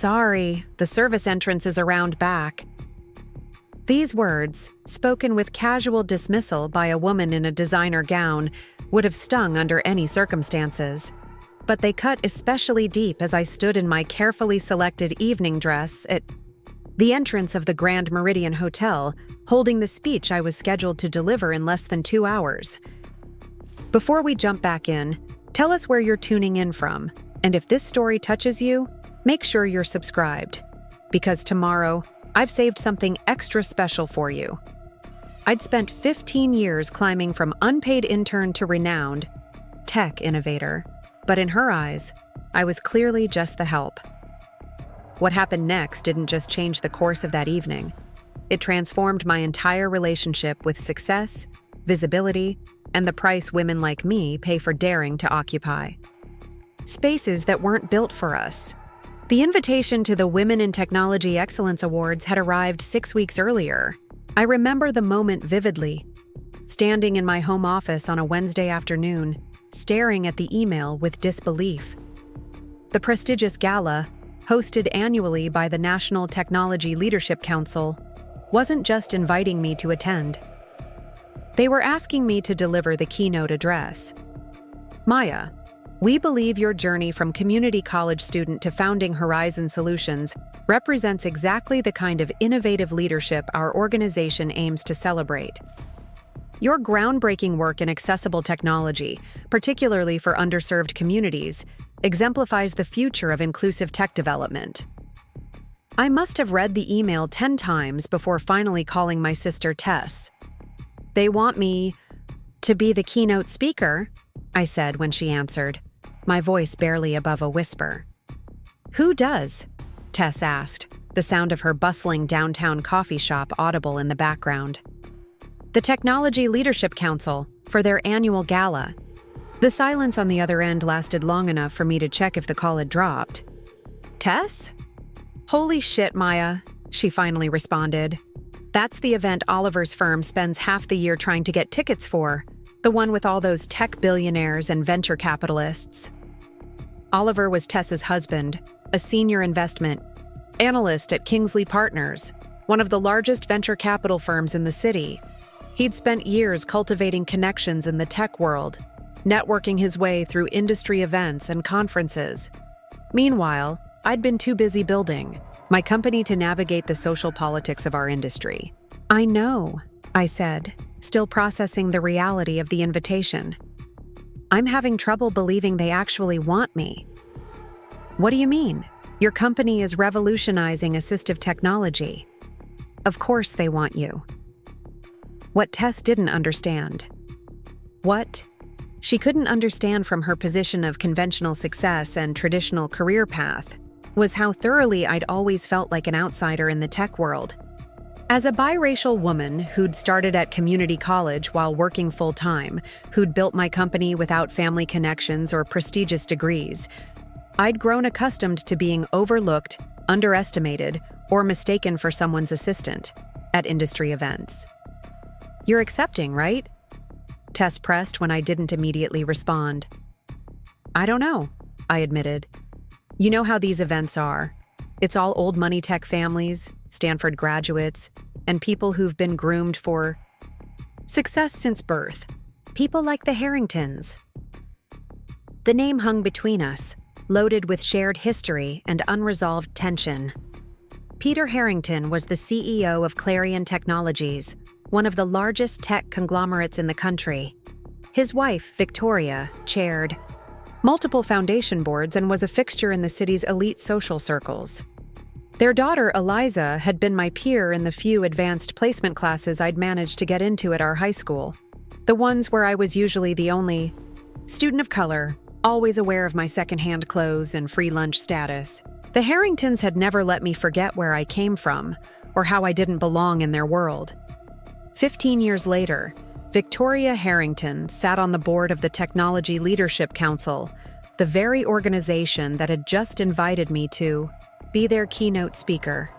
sorry, the service entrance is around back." These words, spoken with casual dismissal by a woman in a designer gown, would have stung under any circumstances. But they cut especially deep as I stood in my carefully selected evening dress at the entrance of the Grand Meridian Hotel, holding the speech I was scheduled to deliver in less than 2 hours. Before we jump back in, tell us where you're tuning in from, and if this story touches you, make sure you're subscribed, because tomorrow, I've saved something extra special for you. I'd spent 15 years climbing from unpaid intern to renowned tech innovator, but in her eyes, I was clearly just the help. What happened next didn't just change the course of that evening. It transformed my entire relationship with success, visibility, and the price women like me pay for daring to occupy spaces that weren't built for us. The invitation to the Women in Technology Excellence Awards had arrived 6 weeks earlier. I remember the moment vividly, standing in my home office on a Wednesday afternoon, staring at the email with disbelief. The prestigious gala, hosted annually by the National Technology Leadership Council, wasn't just inviting me to attend. They were asking me to deliver the keynote address. "Maya, we believe your journey from community college student to founding Horizon Solutions represents exactly the kind of innovative leadership our organization aims to celebrate. Your groundbreaking work in accessible technology, particularly for underserved communities, exemplifies the future of inclusive tech development." I must have read the email 10 times before finally calling my sister Tess. "They want me to be the keynote speaker," I said when she answered, my voice barely above a whisper. "Who does?" Tess asked, the sound of her bustling downtown coffee shop audible in the background. "The Technology Leadership Council, for their annual gala." The silence on the other end lasted long enough for me to check if the call had dropped. "Tess?" "Holy shit, Maya," she finally responded. "That's the event Oliver's firm spends half the year trying to get tickets for, the one with all those tech billionaires and venture capitalists." Oliver was Tess's husband, a senior investment analyst at Kingsley Partners, one of the largest venture capital firms in the city. He'd spent years cultivating connections in the tech world, networking his way through industry events and conferences. Meanwhile, I'd been too busy building my company to navigate the social politics of our industry. "I know," I said, still processing the reality of the invitation. "I'm having trouble believing they actually want me." "What do you mean? Your company is revolutionizing assistive technology." "Of course they want you." What Tess didn't understand. What she couldn't understand from her position of conventional success and traditional career path was how thoroughly I'd always felt like an outsider in the tech world. As a biracial woman who'd started at community college while working full-time, who'd built my company without family connections or prestigious degrees, I'd grown accustomed to being overlooked, underestimated, or mistaken for someone's assistant at industry events. "You're accepting, right?" Tess pressed when I didn't immediately respond. "I don't know," I admitted. "You know how these events are. It's all old money tech families, Stanford graduates, and people who've been groomed for success since birth. People like the Harringtons." The name hung between us, loaded with shared history and unresolved tension. Peter Harrington was the CEO of Clarion Technologies, one of the largest tech conglomerates in the country. His wife, Victoria, chaired multiple foundation boards and was a fixture in the city's elite social circles. Their daughter, Eliza, had been my peer in the few advanced placement classes I'd managed to get into at our high school, the ones where I was usually the only student of color, always aware of my secondhand clothes and free lunch status. The Harringtons had never let me forget where I came from or how I didn't belong in their world. 15 years later, Victoria Harrington sat on the board of the Technology Leadership Council, the very organization that had just invited me to be their keynote speaker.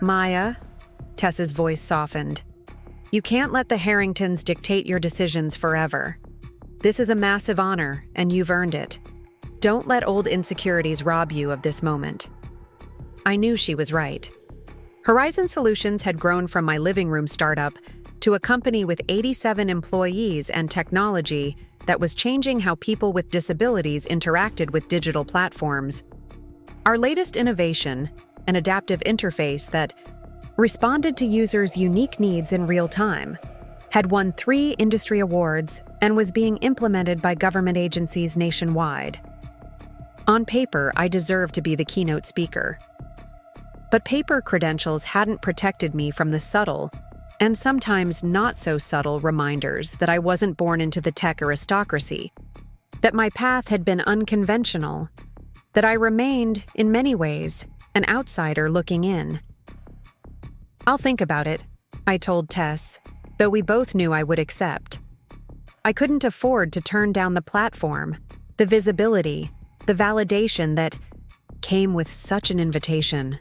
"Maya," Tess's voice softened, "you can't let the Harringtons dictate your decisions forever. This is a massive honor, and you've earned it. Don't let old insecurities rob you of this moment." I knew she was right. Horizon Solutions had grown from my living room startup to a company with 87 employees and technology that was changing how people with disabilities interacted with digital platforms. Our latest innovation, an adaptive interface that responded to users' unique needs in real time, had won 3 industry awards and was being implemented by government agencies nationwide. On paper, I deserved to be the keynote speaker. But paper credentials hadn't protected me from the subtle, and sometimes not so subtle, reminders that I wasn't born into the tech aristocracy, that my path had been unconventional, that I remained, in many ways, an outsider looking in. "I'll think about it," I told Tess, though we both knew I would accept. I couldn't afford to turn down the platform, the visibility, the validation that came with such an invitation.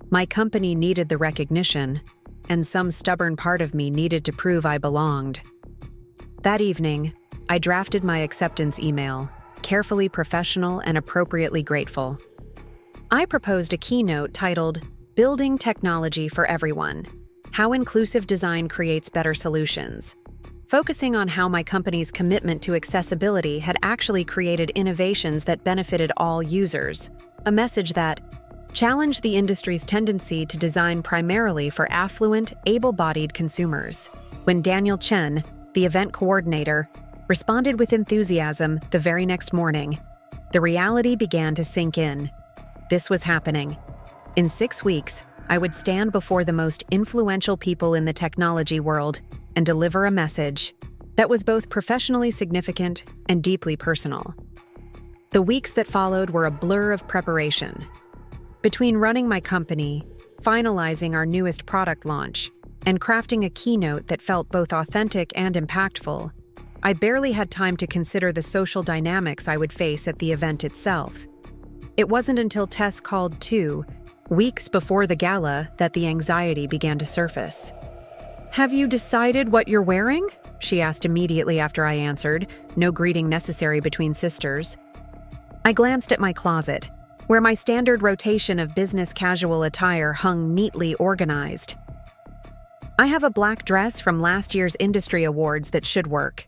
My company needed the recognition, and some stubborn part of me needed to prove I belonged. That evening, I drafted my acceptance email, carefully professional and appropriately grateful. I proposed a keynote titled, "Building Technology for Everyone: How Inclusive Design Creates Better Solutions," focusing on how my company's commitment to accessibility had actually created innovations that benefited all users, a message that challenged the industry's tendency to design primarily for affluent, able-bodied consumers. When Daniel Chen, the event coordinator, responded with enthusiasm the very next morning, the reality began to sink in. This was happening. In 6 weeks, I would stand before the most influential people in the technology world and deliver a message that was both professionally significant and deeply personal. The weeks that followed were a blur of preparation. Between running my company, finalizing our newest product launch, and crafting a keynote that felt both authentic and impactful, I barely had time to consider the social dynamics I would face at the event itself. It wasn't until Tess called 2 weeks before the gala that the anxiety began to surface. "Have you decided what you're wearing?" she asked immediately after I answered, no greeting necessary between sisters. I glanced at my closet, where my standard rotation of business casual attire hung neatly organized. "I have a black dress from last year's industry awards that should work."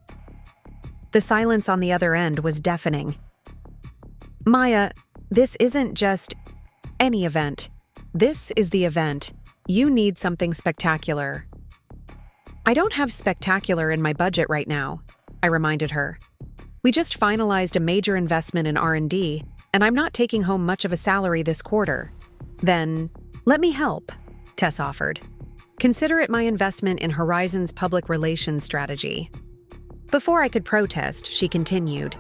The silence on the other end was deafening. "Maya, this isn't just any event. This is the event. You need something spectacular." "I don't have spectacular in my budget right now," I reminded her. "We just finalized a major investment in R&D, and I'm not taking home much of a salary this quarter." "Then, let me help," Tess offered. "Consider it my investment in Horizon's public relations strategy." Before I could protest, she continued,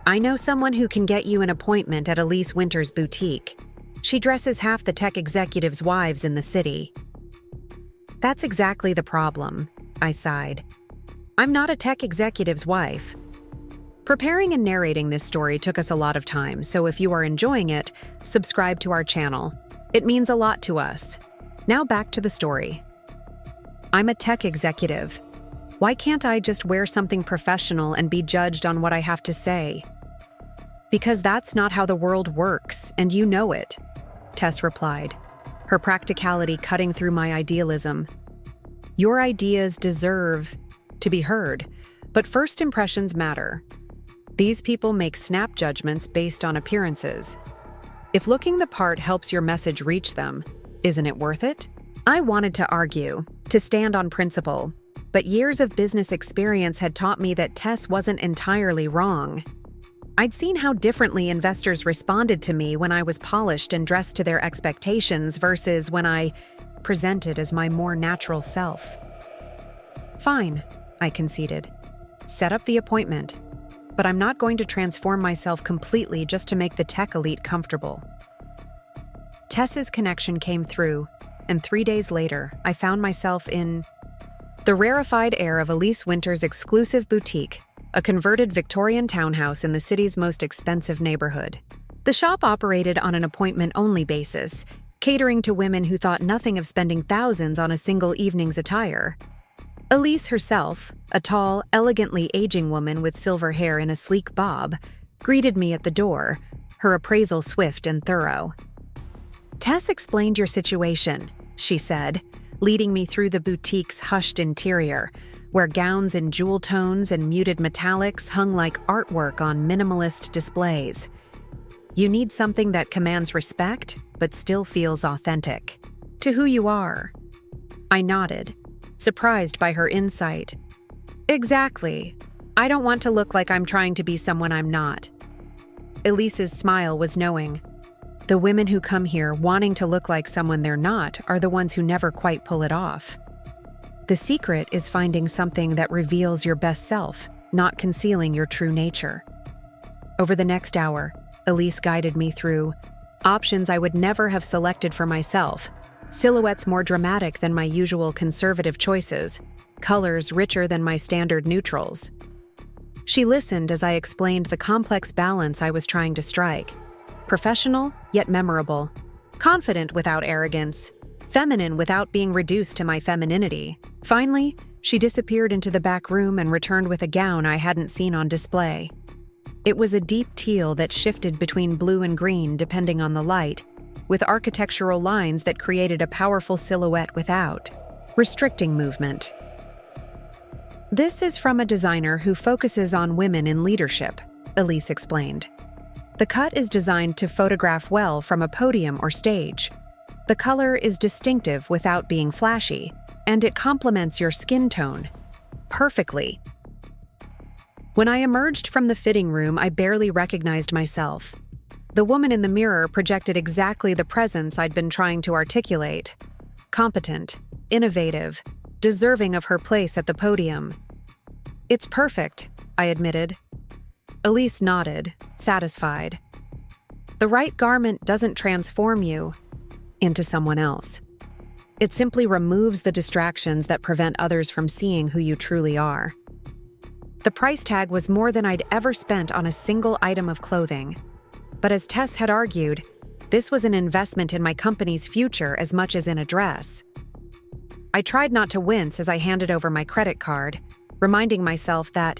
"I know someone who can get you an appointment at Elise Winter's boutique. She dresses half the tech executives' wives in the city." "That's exactly the problem," I sighed. "I'm not a tech executive's wife." Preparing and narrating this story took us a lot of time, so if you are enjoying it, subscribe to our channel. It means a lot to us. Now back to the story. "I'm a tech executive. Why can't I just wear something professional and be judged on what I have to say?" "Because that's not how the world works, and you know it," Tess replied, her practicality cutting through my idealism. "Your ideas deserve to be heard, but first impressions matter. These people make snap judgments based on appearances. If looking the part helps your message reach them, isn't it worth it?" I wanted to argue, to stand on principle, but years of business experience had taught me that Tess wasn't entirely wrong. I'd seen how differently investors responded to me when I was polished and dressed to their expectations versus when I presented as my more natural self. "Fine," I conceded. "Set up the appointment. But I'm not going to transform myself completely just to make the tech elite comfortable." Tess's connection came through, and 3 days later, I found myself in the rarefied air of Elise Winter's exclusive boutique, a converted Victorian townhouse in the city's most expensive neighborhood. The shop operated on an appointment-only basis, catering to women who thought nothing of spending thousands on a single evening's attire. Elise herself, a tall, elegantly aging woman with silver hair in a sleek bob, greeted me at the door, her appraisal swift and thorough. Tess explained your situation, she said, leading me through the boutique's hushed interior, where gowns in jewel tones and muted metallics hung like artwork on minimalist displays. You need something that commands respect, but still feels authentic to who you are. I nodded, surprised by her insight. Exactly. I don't want to look like I'm trying to be someone I'm not. Elise's smile was knowing. The women who come here wanting to look like someone they're not are the ones who never quite pull it off. The secret is finding something that reveals your best self, not concealing your true nature. Over the next hour, Elise guided me through options I would never have selected for myself, silhouettes more dramatic than my usual conservative choices, colors richer than my standard neutrals. She listened as I explained the complex balance I was trying to strike. Professional, yet memorable. Confident without arrogance. Feminine without being reduced to my femininity. Finally, she disappeared into the back room and returned with a gown I hadn't seen on display. It was a deep teal that shifted between blue and green depending on the light, with architectural lines that created a powerful silhouette without restricting movement. This is from a designer who focuses on women in leadership, Elise explained. The cut is designed to photograph well from a podium or stage. The color is distinctive without being flashy, and it complements your skin tone perfectly. When I emerged from the fitting room, I barely recognized myself. The woman in the mirror projected exactly the presence I'd been trying to articulate. Competent, innovative, deserving of her place at the podium. It's perfect, I admitted. Elise nodded, satisfied. The right garment doesn't transform you into someone else. It simply removes the distractions that prevent others from seeing who you truly are. The price tag was more than I'd ever spent on a single item of clothing. But as Tess had argued, this was an investment in my company's future as much as in a dress. I tried not to wince as I handed over my credit card, reminding myself that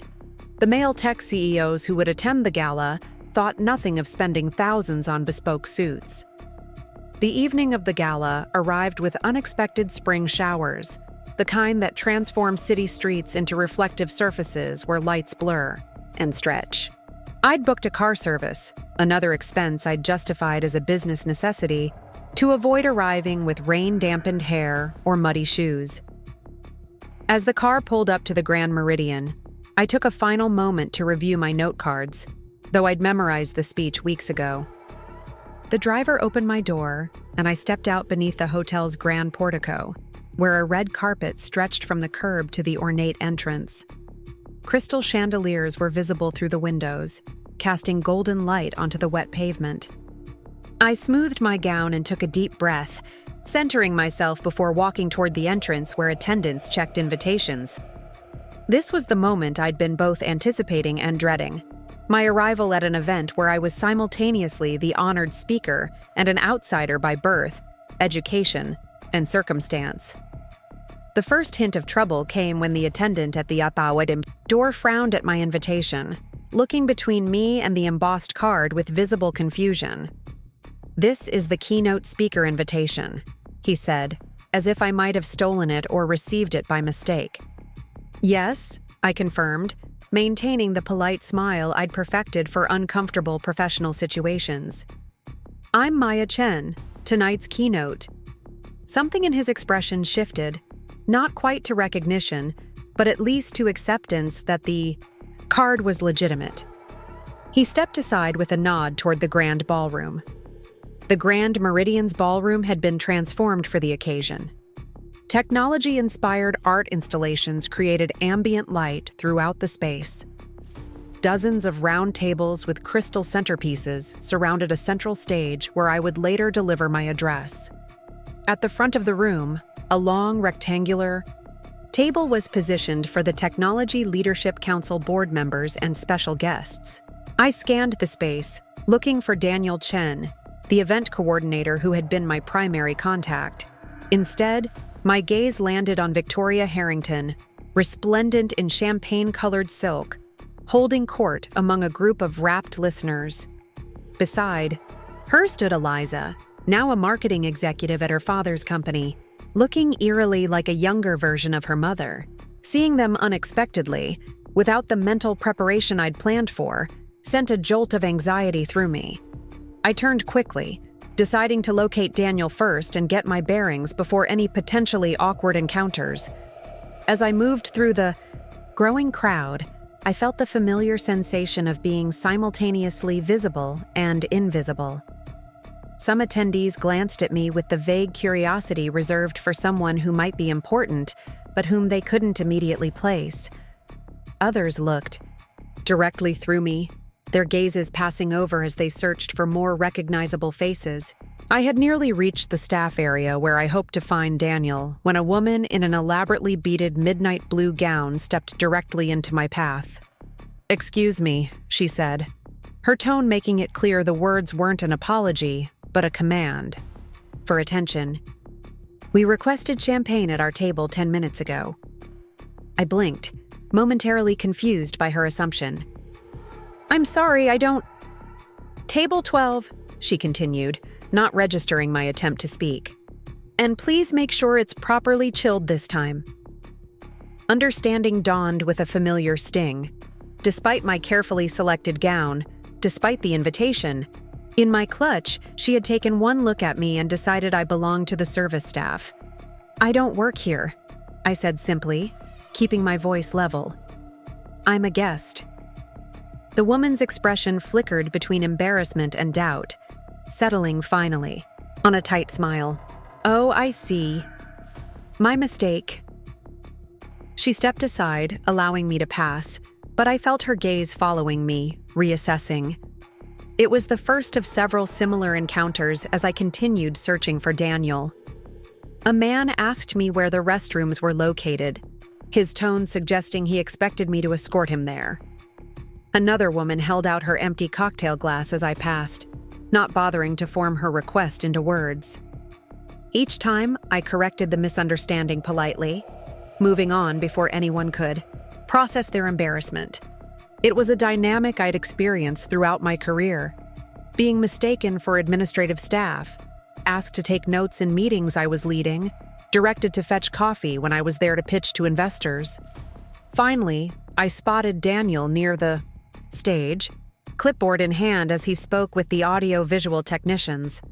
the male tech CEOs who would attend the gala thought nothing of spending thousands on bespoke suits. The evening of the gala arrived with unexpected spring showers, the kind that transform city streets into reflective surfaces where lights blur and stretch. I'd booked a car service, another expense I'd justified as a business necessity, to avoid arriving with rain-dampened hair or muddy shoes. As the car pulled up to the Grand Meridian, I took a final moment to review my note cards, though I'd memorized the speech weeks ago. The driver opened my door, and I stepped out beneath the hotel's grand portico, where a red carpet stretched from the curb to the ornate entrance. Crystal chandeliers were visible through the windows, casting golden light onto the wet pavement. I smoothed my gown and took a deep breath, centering myself before walking toward the entrance where attendants checked invitations. This was the moment I'd been both anticipating and dreading. My arrival at an event where I was simultaneously the honored speaker and an outsider by birth, education, and circumstance. The first hint of trouble came when the attendant at the door frowned at my invitation, looking between me and the embossed card with visible confusion. "This is the keynote speaker invitation," he said, as if I might have stolen it or received it by mistake. "Yes," I confirmed, maintaining the polite smile I'd perfected for uncomfortable professional situations. "I'm Maya Chen, tonight's keynote." Something in his expression shifted, not quite to recognition, but at least to acceptance that the card was legitimate. He stepped aside with a nod toward the grand ballroom. The Grand Meridian's ballroom had been transformed for the occasion. Technology-inspired art installations created ambient light throughout the space. Dozens of round tables with crystal centerpieces surrounded a central stage where I would later deliver my address. At the front of the room, a long rectangular table was positioned for the Technology Leadership Council board members and special guests. I scanned the space, looking for Daniel Chen, the event coordinator who had been my primary contact. Instead, my gaze landed on Victoria Harrington, resplendent in champagne-colored silk, holding court among a group of rapt listeners. Beside her stood Eliza, now a marketing executive at her father's company, looking eerily like a younger version of her mother. Seeing them unexpectedly, without the mental preparation I'd planned for, sent a jolt of anxiety through me. I turned quickly, deciding to locate Daniel first and get my bearings before any potentially awkward encounters. As I moved through the growing crowd, I felt the familiar sensation of being simultaneously visible and invisible. Some attendees glanced at me with the vague curiosity reserved for someone who might be important, but whom they couldn't immediately place. Others looked directly through me, their gazes passing over as they searched for more recognizable faces. I had nearly reached the staff area where I hoped to find Daniel when a woman in an elaborately beaded midnight blue gown stepped directly into my path. "Excuse me," she said, her tone making it clear the words weren't an apology, but a command. For attention. "We requested champagne at our table 10 minutes ago." I blinked, momentarily confused by her assumption. "I'm sorry, I don't—" "Table 12, she continued, not registering my attempt to speak. "And please make sure it's properly chilled this time." Understanding dawned with a familiar sting. Despite my carefully selected gown, despite the invitation, in my clutch, she had taken one look at me and decided I belonged to the service staff. "I don't work here," I said simply, keeping my voice level. "I'm a guest." The woman's expression flickered between embarrassment and doubt, settling finally on a tight smile. "Oh, I see. My mistake." She stepped aside, allowing me to pass, but I felt her gaze following me, reassessing. It was the first of several similar encounters as I continued searching for Daniel. A man asked me where the restrooms were located, his tone suggesting he expected me to escort him there. Another woman held out her empty cocktail glass as I passed, not bothering to form her request into words. Each time, I corrected the misunderstanding politely, moving on before anyone could process their embarrassment. It was a dynamic I'd experienced throughout my career, being mistaken for administrative staff, asked to take notes in meetings I was leading, directed to fetch coffee when I was there to pitch to investors. Finally, I spotted Daniel near the stage, clipboard in hand as he spoke with the audio-visual technicians.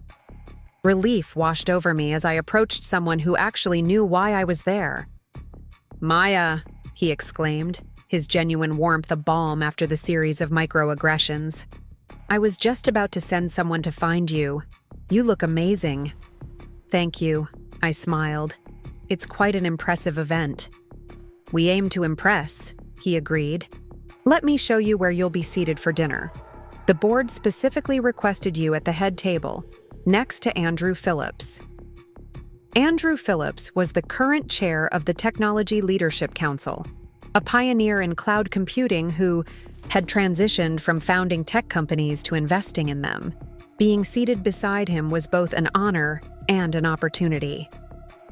Relief washed over me as I approached someone who actually knew why I was there. "Maya," he exclaimed, his genuine warmth a balm after the series of microaggressions. "I was just about to send someone to find you. You look amazing." "Thank you," I smiled. "It's quite an impressive event." "We aim to impress," he agreed. "Let me show you where you'll be seated for dinner. The board specifically requested you at the head table, next to Andrew Phillips." Andrew Phillips was the current chair of the Technology Leadership Council, a pioneer in cloud computing who had transitioned from founding tech companies to investing in them. Being seated beside him was both an honor and an opportunity.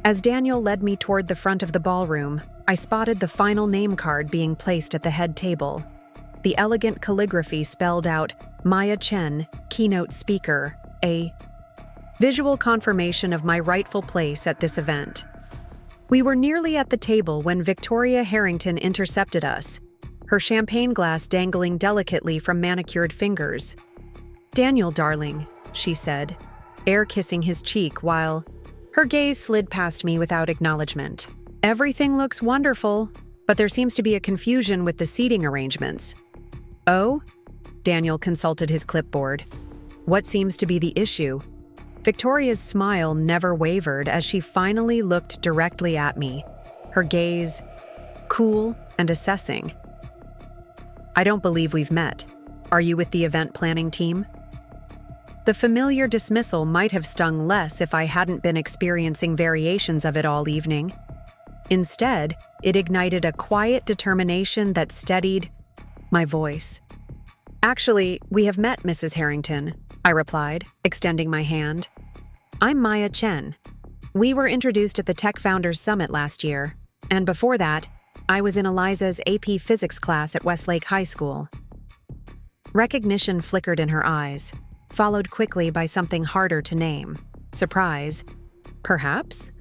As Daniel led me toward the front of the ballroom, I spotted the final name card being placed at the head table. The elegant calligraphy spelled out Maya Chen, keynote speaker, a visual confirmation of my rightful place at this event. We were nearly at the table when Victoria Harrington intercepted us, her champagne glass dangling delicately from manicured fingers. "Daniel, darling," she said, air-kissing his cheek while her gaze slid past me without acknowledgement. "Everything looks wonderful, but there seems to be a confusion with the seating arrangements." "Oh?" Daniel consulted his clipboard. "What seems to be the issue?" Victoria's smile never wavered as she finally looked directly at me, her gaze cool and assessing. "I don't believe we've met. Are you with the event planning team?" The familiar dismissal might have stung less if I hadn't been experiencing variations of it all evening. Instead, it ignited a quiet determination that steadied my voice. "Actually, we have met, Mrs. Harrington," I replied, extending my hand. "I'm Maya Chen. We were introduced at the Tech Founders Summit last year, and before that, I was in Eliza's AP Physics class at Westlake High School." Recognition flickered in her eyes, followed quickly by something harder to name. surprise. Perhaps?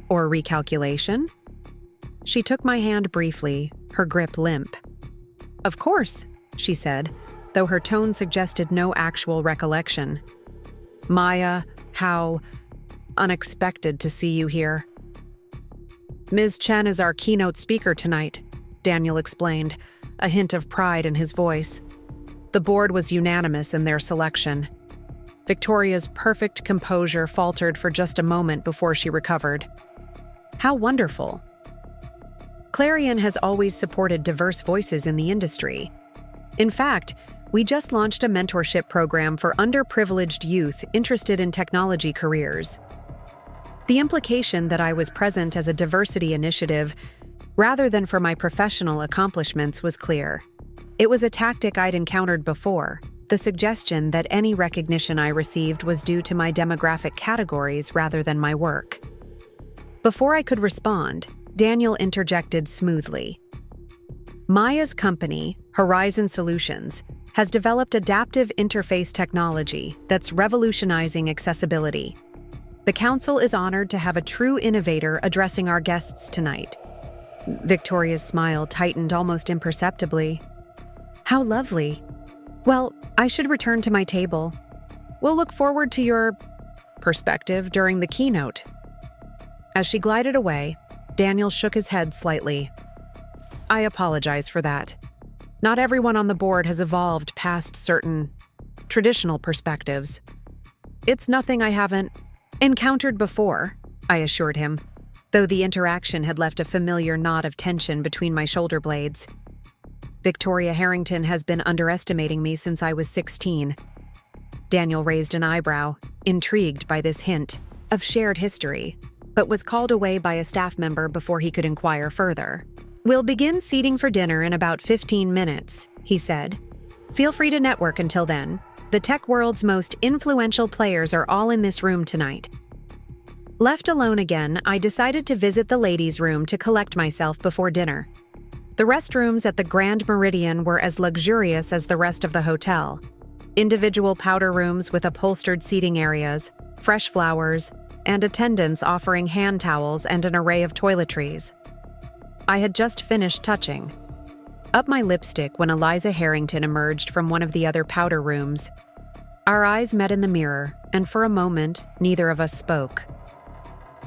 Or recalculation? She took my hand briefly, her grip limp. Of course, she said, though her tone suggested no actual recollection. Maya, how unexpected to see you here. Ms. Chen is our keynote speaker tonight, Daniel explained, a hint of pride in his voice. The board was unanimous in their selection. Victoria's perfect composure faltered for just a moment before she recovered. How wonderful. Clarion has always supported diverse voices in the industry. In fact, we just launched a mentorship program for underprivileged youth interested in technology careers. The implication that I was present as a diversity initiative rather than for my professional accomplishments was clear. It was a tactic I'd encountered before, the suggestion that any recognition I received was due to my demographic categories rather than my work. Before I could respond, Daniel interjected smoothly. Maya's company, Horizon Solutions, has developed adaptive interface technology that's revolutionizing accessibility. The council is honored to have a true innovator addressing our guests tonight. Victoria's smile tightened almost imperceptibly. How lovely. Well, I should return to my table. We'll look forward to your perspective during the keynote. As she glided away, Daniel shook his head slightly. I apologize for that. Not everyone on the board has evolved past certain traditional perspectives. It's nothing I haven't encountered before, I assured him, though the interaction had left a familiar knot of tension between my shoulder blades. Victoria Harrington has been underestimating me since I was 16. Daniel raised an eyebrow, intrigued by this hint of shared history, but was called away by a staff member before he could inquire further. We'll begin seating for dinner in about 15 minutes, he said. Feel free to network until then. The tech world's most influential players are all in this room tonight. Left alone again, I decided to visit the ladies' room to collect myself before dinner. The restrooms at the Grand Meridian were as luxurious as the rest of the hotel. Individual powder rooms with upholstered seating areas, fresh flowers, and attendants offering hand towels and an array of toiletries. I had just finished touching up my lipstick when Eliza Harrington emerged from one of the other powder rooms. Our eyes met in the mirror, and for a moment, neither of us spoke.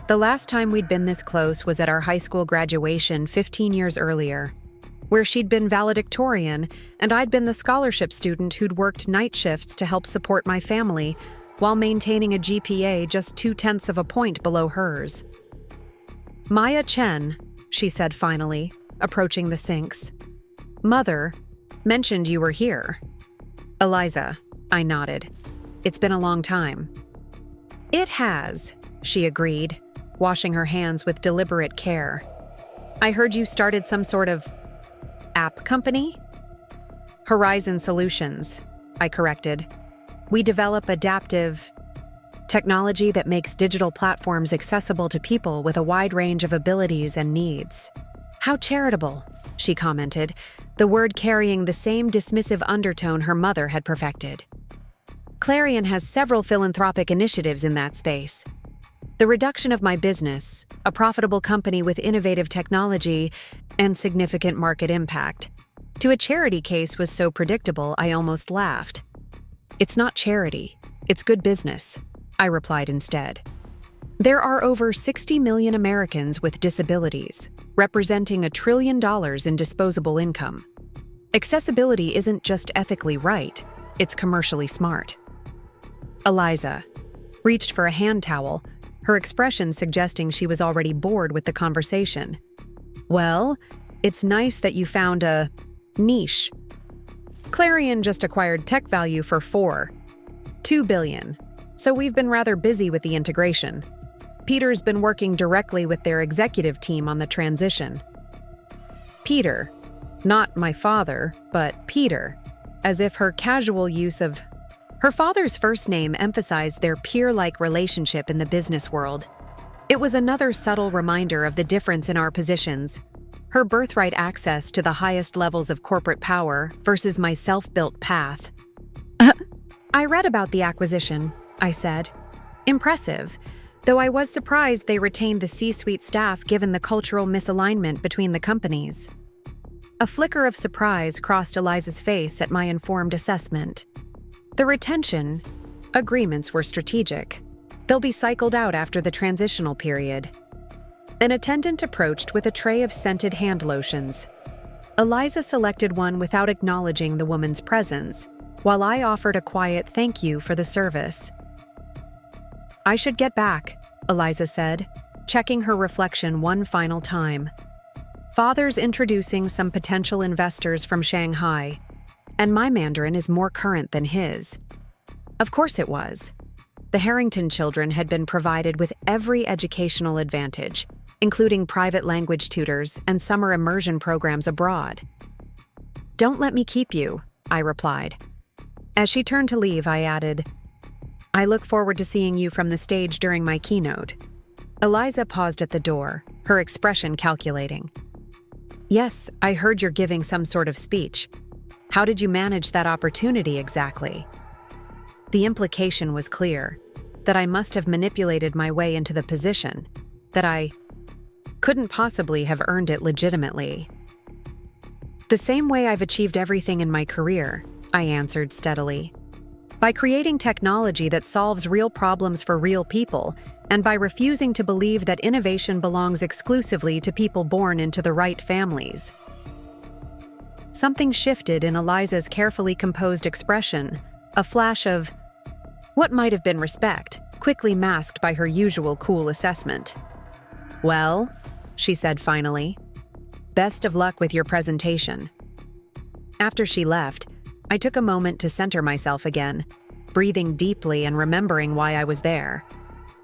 The last time we'd been this close was at our high school graduation 15 years earlier, where she'd been valedictorian and I'd been the scholarship student who'd worked night shifts to help support my family while maintaining a GPA just 0.2 of a point below hers. Maya Chen, she said finally, approaching the sinks. Mother mentioned you were here. Eliza, I nodded. It's been a long time. It has, she agreed, washing her hands with deliberate care. I heard you started some sort of app company? Horizon Solutions, I corrected. We develop adaptive technology that makes digital platforms accessible to people with a wide range of abilities and needs. How charitable, she commented, the word carrying the same dismissive undertone her mother had perfected. Clarion has several philanthropic initiatives in that space. The reduction of my business, a profitable company with innovative technology and significant market impact, to a charity case was so predictable I almost laughed. It's not charity, it's good business, I replied instead. There are over 60 million Americans with disabilities, representing $1 trillion in disposable income. Accessibility isn't just ethically right, it's commercially smart. Eliza reached for a hand towel, her expression suggesting she was already bored with the conversation. Well, it's nice that you found a niche. Clarion just acquired tech value for $2 billion, so we've been rather busy with the integration. Peter's been working directly with their executive team on the transition. Peter, not my father, but Peter, as if her casual use of her father's first name emphasized their peer-like relationship in the business world. It was another subtle reminder of the difference in our positions. Her birthright access to the highest levels of corporate power versus my self-built path. I read about the acquisition, I said. Impressive, though I was surprised they retained the C-suite staff given the cultural misalignment between the companies. A flicker of surprise crossed Eliza's face at my informed assessment. The retention agreements were strategic. They'll be cycled out after the transitional period. An attendant approached with a tray of scented hand lotions. Eliza selected one without acknowledging the woman's presence, while I offered a quiet thank you for the service. "I should get back," Eliza said, checking her reflection one final time. "Father's introducing some potential investors from Shanghai, and my Mandarin is more current than his." Of course it was. The Harrington children had been provided with every educational advantage, including private language tutors and summer immersion programs abroad. "Don't let me keep you," I replied. As she turned to leave, I added, "I look forward to seeing you from the stage during my keynote." Eliza paused at the door, her expression calculating. "Yes, I heard you're giving some sort of speech. How did you manage that opportunity exactly?" The implication was clear, that I must have manipulated my way into the position, that I couldn't possibly have earned it legitimately. "The same way I've achieved everything in my career," I answered steadily. "By creating technology that solves real problems for real people, and by refusing to believe that innovation belongs exclusively to people born into the right families." Something shifted in Eliza's carefully composed expression, a flash of what might have been respect, quickly masked by her usual cool assessment. "Well," she said finally, "best of luck with your presentation." After she left, I took a moment to center myself again, breathing deeply and remembering why I was there.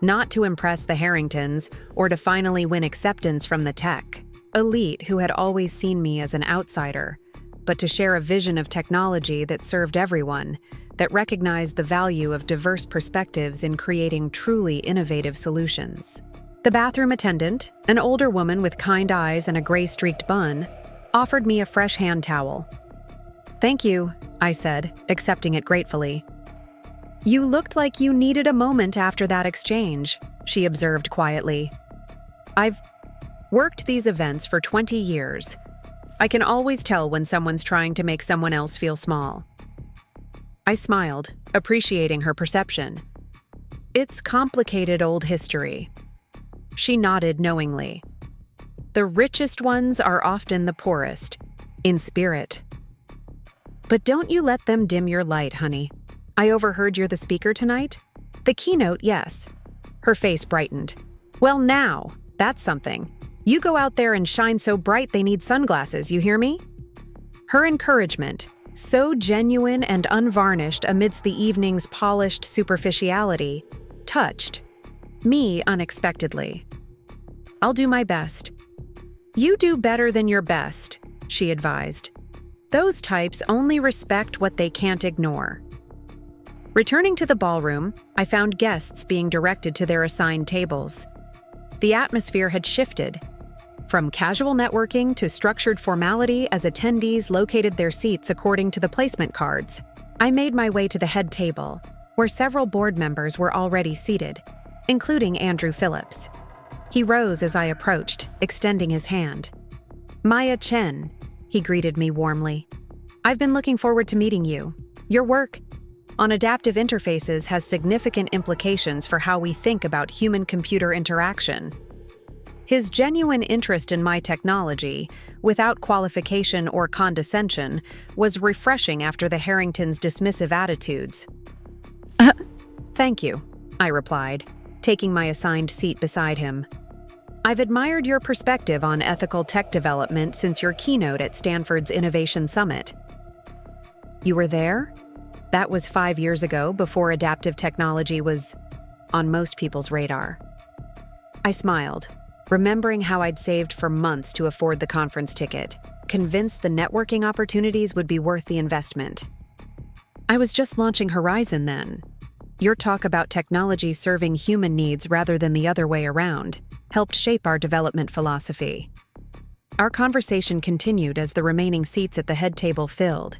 Not to impress the Harringtons or to finally win acceptance from the tech elite who had always seen me as an outsider, but to share a vision of technology that served everyone, that recognized the value of diverse perspectives in creating truly innovative solutions. The bathroom attendant, an older woman with kind eyes and a gray-streaked bun, offered me a fresh hand towel. "Thank you," I said, accepting it gratefully. "You looked like you needed a moment after that exchange," she observed quietly. "I've worked these events for 20 years. I can always tell when someone's trying to make someone else feel small." I smiled, appreciating her perception. "It's complicated old history." She nodded knowingly. "The richest ones are often the poorest, in spirit. But don't you let them dim your light, honey. I overheard you're the speaker tonight?" "The keynote, yes." Her face brightened. "Well now, that's something. You go out there and shine so bright they need sunglasses, you hear me?" Her encouragement, so genuine and unvarnished amidst the evening's polished superficiality, touched me unexpectedly. "I'll do my best." "You do better than your best," she advised. "Those types only respect what they can't ignore." Returning to the ballroom, I found guests being directed to their assigned tables. The atmosphere had shifted, from casual networking to structured formality as attendees located their seats according to the placement cards. I made my way to the head table, where several board members were already seated, including Andrew Phillips. He rose as I approached, extending his hand. "Maya Chen," he greeted me warmly. "I've been looking forward to meeting you. Your work on adaptive interfaces has significant implications for how we think about human-computer interaction." His genuine interest in my technology, without qualification or condescension, was refreshing after the Harringtons' dismissive attitudes. "Thank you," I replied, taking my assigned seat beside him. "I've admired your perspective on ethical tech development since your keynote at Stanford's Innovation Summit." "You were there?" That was 5 years ago, before adaptive technology was on most people's radar. I smiled, remembering how I'd saved for months to afford the conference ticket, convinced the networking opportunities would be worth the investment. "I was just launching Horizon then. Your talk about technology serving human needs rather than the other way around helped shape our development philosophy." Our conversation continued as the remaining seats at the head table filled.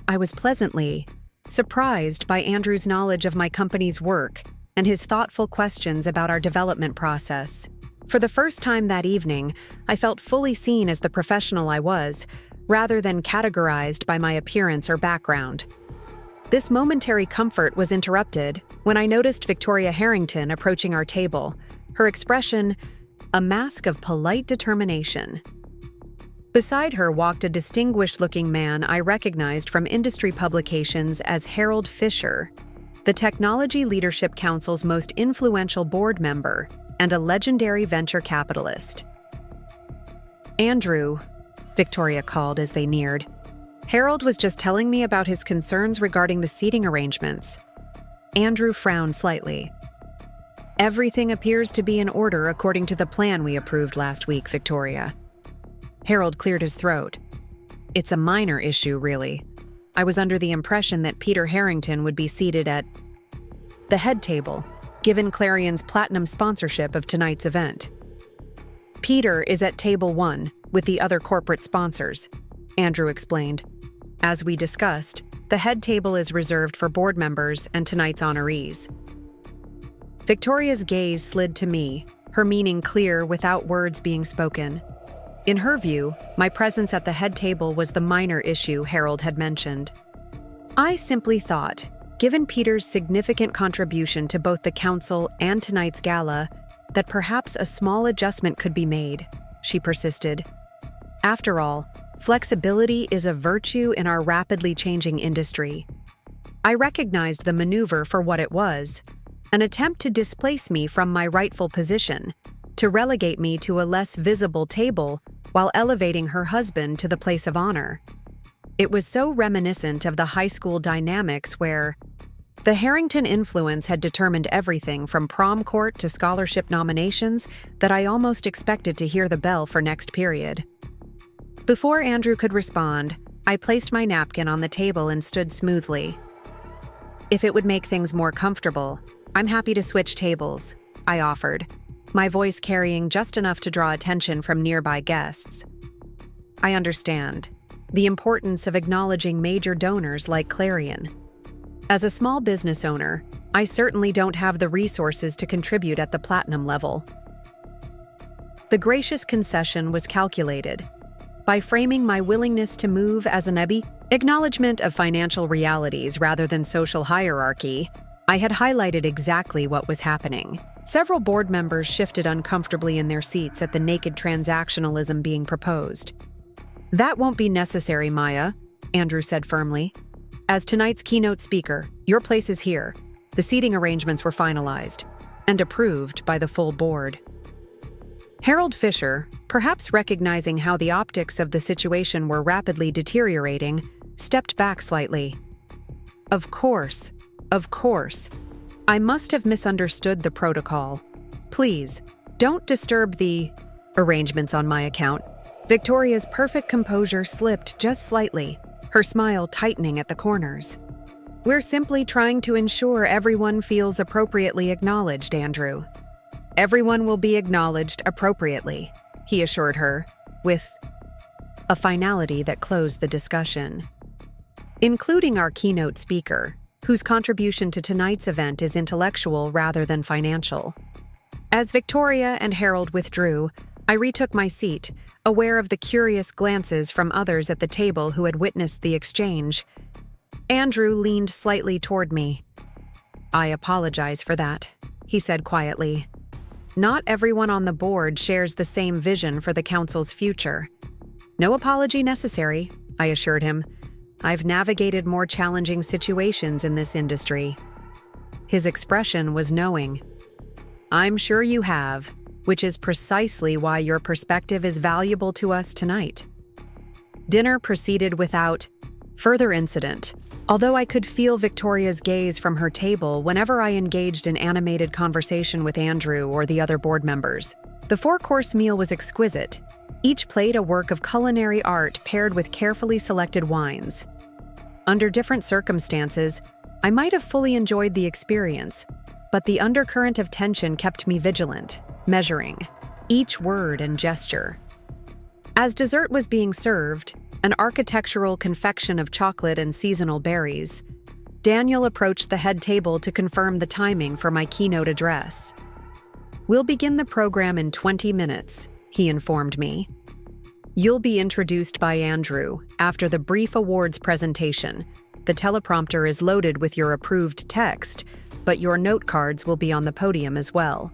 I was pleasantly surprised by Andrew's knowledge of my company's work and his thoughtful questions about our development process. For the first time that evening, I felt fully seen as the professional I was, rather than categorized by my appearance or background. This momentary comfort was interrupted when I noticed Victoria Harrington approaching our table, her expression a mask of polite determination. Beside her walked a distinguished-looking man I recognized from industry publications as Harold Fisher, the Technology Leadership Council's most influential board member and a legendary venture capitalist. "Andrew," Victoria called as they neared. "Harold was just telling me about his concerns regarding the seating arrangements." Andrew frowned slightly. "Everything appears to be in order according to the plan we approved last week, Victoria." Harold cleared his throat. "It's a minor issue, really. I was under the impression that Peter Harrington would be seated at the head table, given Clarion's platinum sponsorship of tonight's event." "Peter is at table 1 with the other corporate sponsors," Andrew explained. "As we discussed, the head table is reserved for board members and tonight's honorees." Victoria's gaze slid to me, her meaning clear without words being spoken. In her view, my presence at the head table was the minor issue Harold had mentioned. I simply thought, given Peter's significant contribution to both the council and tonight's gala, that perhaps a small adjustment could be made, she persisted. After all, flexibility is a virtue in our rapidly changing industry. I recognized the maneuver for what it was, an attempt to displace me from my rightful position, to relegate me to a less visible table while elevating her husband to the place of honor. It was so reminiscent of the high school dynamics where the Harrington influence had determined everything from prom court to scholarship nominations that I almost expected to hear the bell for next period. Before Andrew could respond, I placed my napkin on the table and stood smoothly. "If it would make things more comfortable, I'm happy to switch tables," I offered, my voice carrying just enough to draw attention from nearby guests. "I understand the importance of acknowledging major donors like Clarion. As a small business owner, I certainly don't have the resources to contribute at the platinum level." The gracious concession was calculated. By framing my willingness to move as an acknowledgement of financial realities rather than social hierarchy, I had highlighted exactly what was happening. Several board members shifted uncomfortably in their seats at the naked transactionalism being proposed. "That won't be necessary, Maya," Andrew said firmly. "As tonight's keynote speaker, your place is here." The seating arrangements were finalized and approved by the full board. Harold Fisher, perhaps recognizing how the optics of the situation were rapidly deteriorating, stepped back slightly. Of course. I must have misunderstood the protocol. Please, don't disturb the arrangements on my account." Victoria's perfect composure slipped just slightly, her smile tightening at the corners. "We're simply trying to ensure everyone feels appropriately acknowledged, Andrew." "Everyone will be acknowledged appropriately," he assured her, with a finality that closed the discussion. Including our keynote speaker, whose contribution to tonight's event is intellectual rather than financial. As Victoria and Harold withdrew, I retook my seat, aware of the curious glances from others at the table who had witnessed the exchange. Andrew leaned slightly toward me. "I apologize for that," he said quietly. "Not everyone on the board shares the same vision for the council's future." "No apology necessary," I assured him. "I've navigated more challenging situations in this industry." His expression was knowing. "I'm sure you have, which is precisely why your perspective is valuable to us tonight." Dinner proceeded without further incident, although I could feel Victoria's gaze from her table whenever I engaged in animated conversation with Andrew or the other board members. The 4-course meal was exquisite, each plate a work of culinary art paired with carefully selected wines. Under different circumstances, I might have fully enjoyed the experience, but the undercurrent of tension kept me vigilant, measuring each word and gesture. As dessert was being served, an architectural confection of chocolate and seasonal berries, Daniel approached the head table to confirm the timing for my keynote address. "We'll begin the program in 20 minutes, he informed me. "You'll be introduced by Andrew after the brief awards presentation. The teleprompter is loaded with your approved text, but your note cards will be on the podium as well."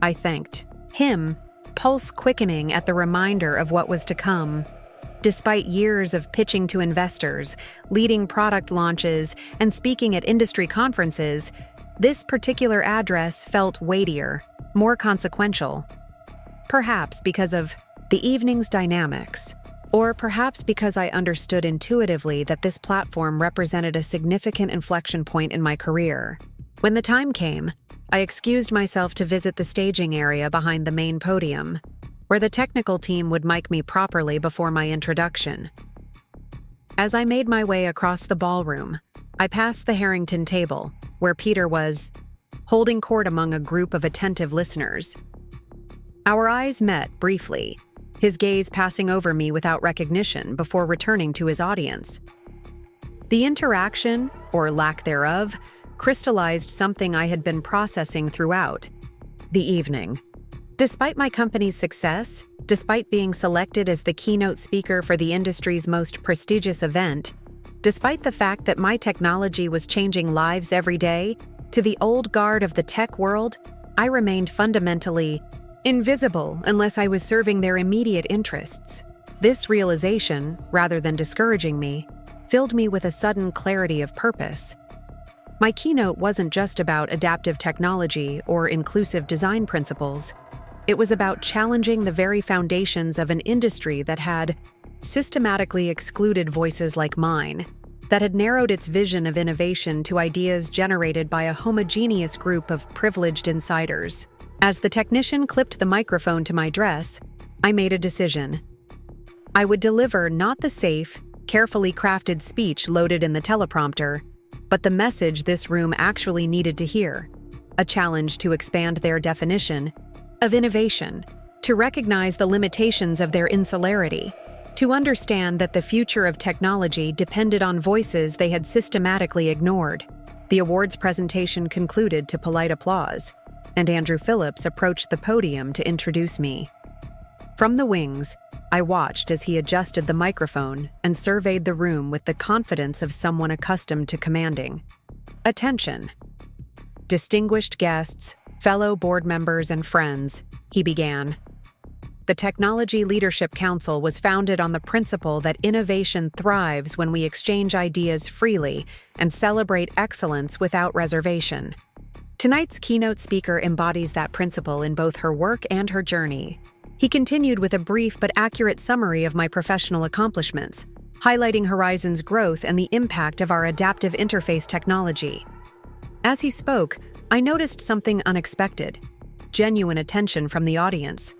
I thanked him, pulse quickening at the reminder of what was to come. Despite years of pitching to investors, leading product launches, and speaking at industry conferences, this particular address felt weightier, more consequential. Perhaps because of the evening's dynamics, or perhaps because I understood intuitively that this platform represented a significant inflection point in my career. When the time came, I excused myself to visit the staging area behind the main podium, where the technical team would mic me properly before my introduction. As I made my way across the ballroom, I passed the Harrington table, where Peter was holding court among a group of attentive listeners. Our eyes met briefly, his gaze passing over me without recognition before returning to his audience. The interaction, or lack thereof, crystallized something I had been processing throughout the evening. Despite my company's success, despite being selected as the keynote speaker for the industry's most prestigious event, despite the fact that my technology was changing lives every day, to the old guard of the tech world, I remained fundamentally invisible unless I was serving their immediate interests. This realization, rather than discouraging me, filled me with a sudden clarity of purpose. My keynote wasn't just about adaptive technology or inclusive design principles. It was about challenging the very foundations of an industry that had systematically excluded voices like mine, that had narrowed its vision of innovation to ideas generated by a homogeneous group of privileged insiders. As the technician clipped the microphone to my dress, I made a decision. I would deliver not the safe, carefully crafted speech loaded in the teleprompter, but the message this room actually needed to hear, a challenge to expand their definition of innovation, to recognize the limitations of their insularity, to understand that the future of technology depended on voices they had systematically ignored. The awards presentation concluded to polite applause, and Andrew Phillips approached the podium to introduce me. From the wings, I watched as he adjusted the microphone and surveyed the room with the confidence of someone accustomed to commanding attention. "Distinguished guests, fellow board members and friends," he began. "The Technology Leadership Council was founded on the principle that innovation thrives when we exchange ideas freely and celebrate excellence without reservation. Tonight's keynote speaker embodies that principle in both her work and her journey." He continued with a brief but accurate summary of my professional accomplishments, highlighting Horizon's growth and the impact of our adaptive interface technology. As he spoke, I noticed something unexpected: genuine attention from the audience.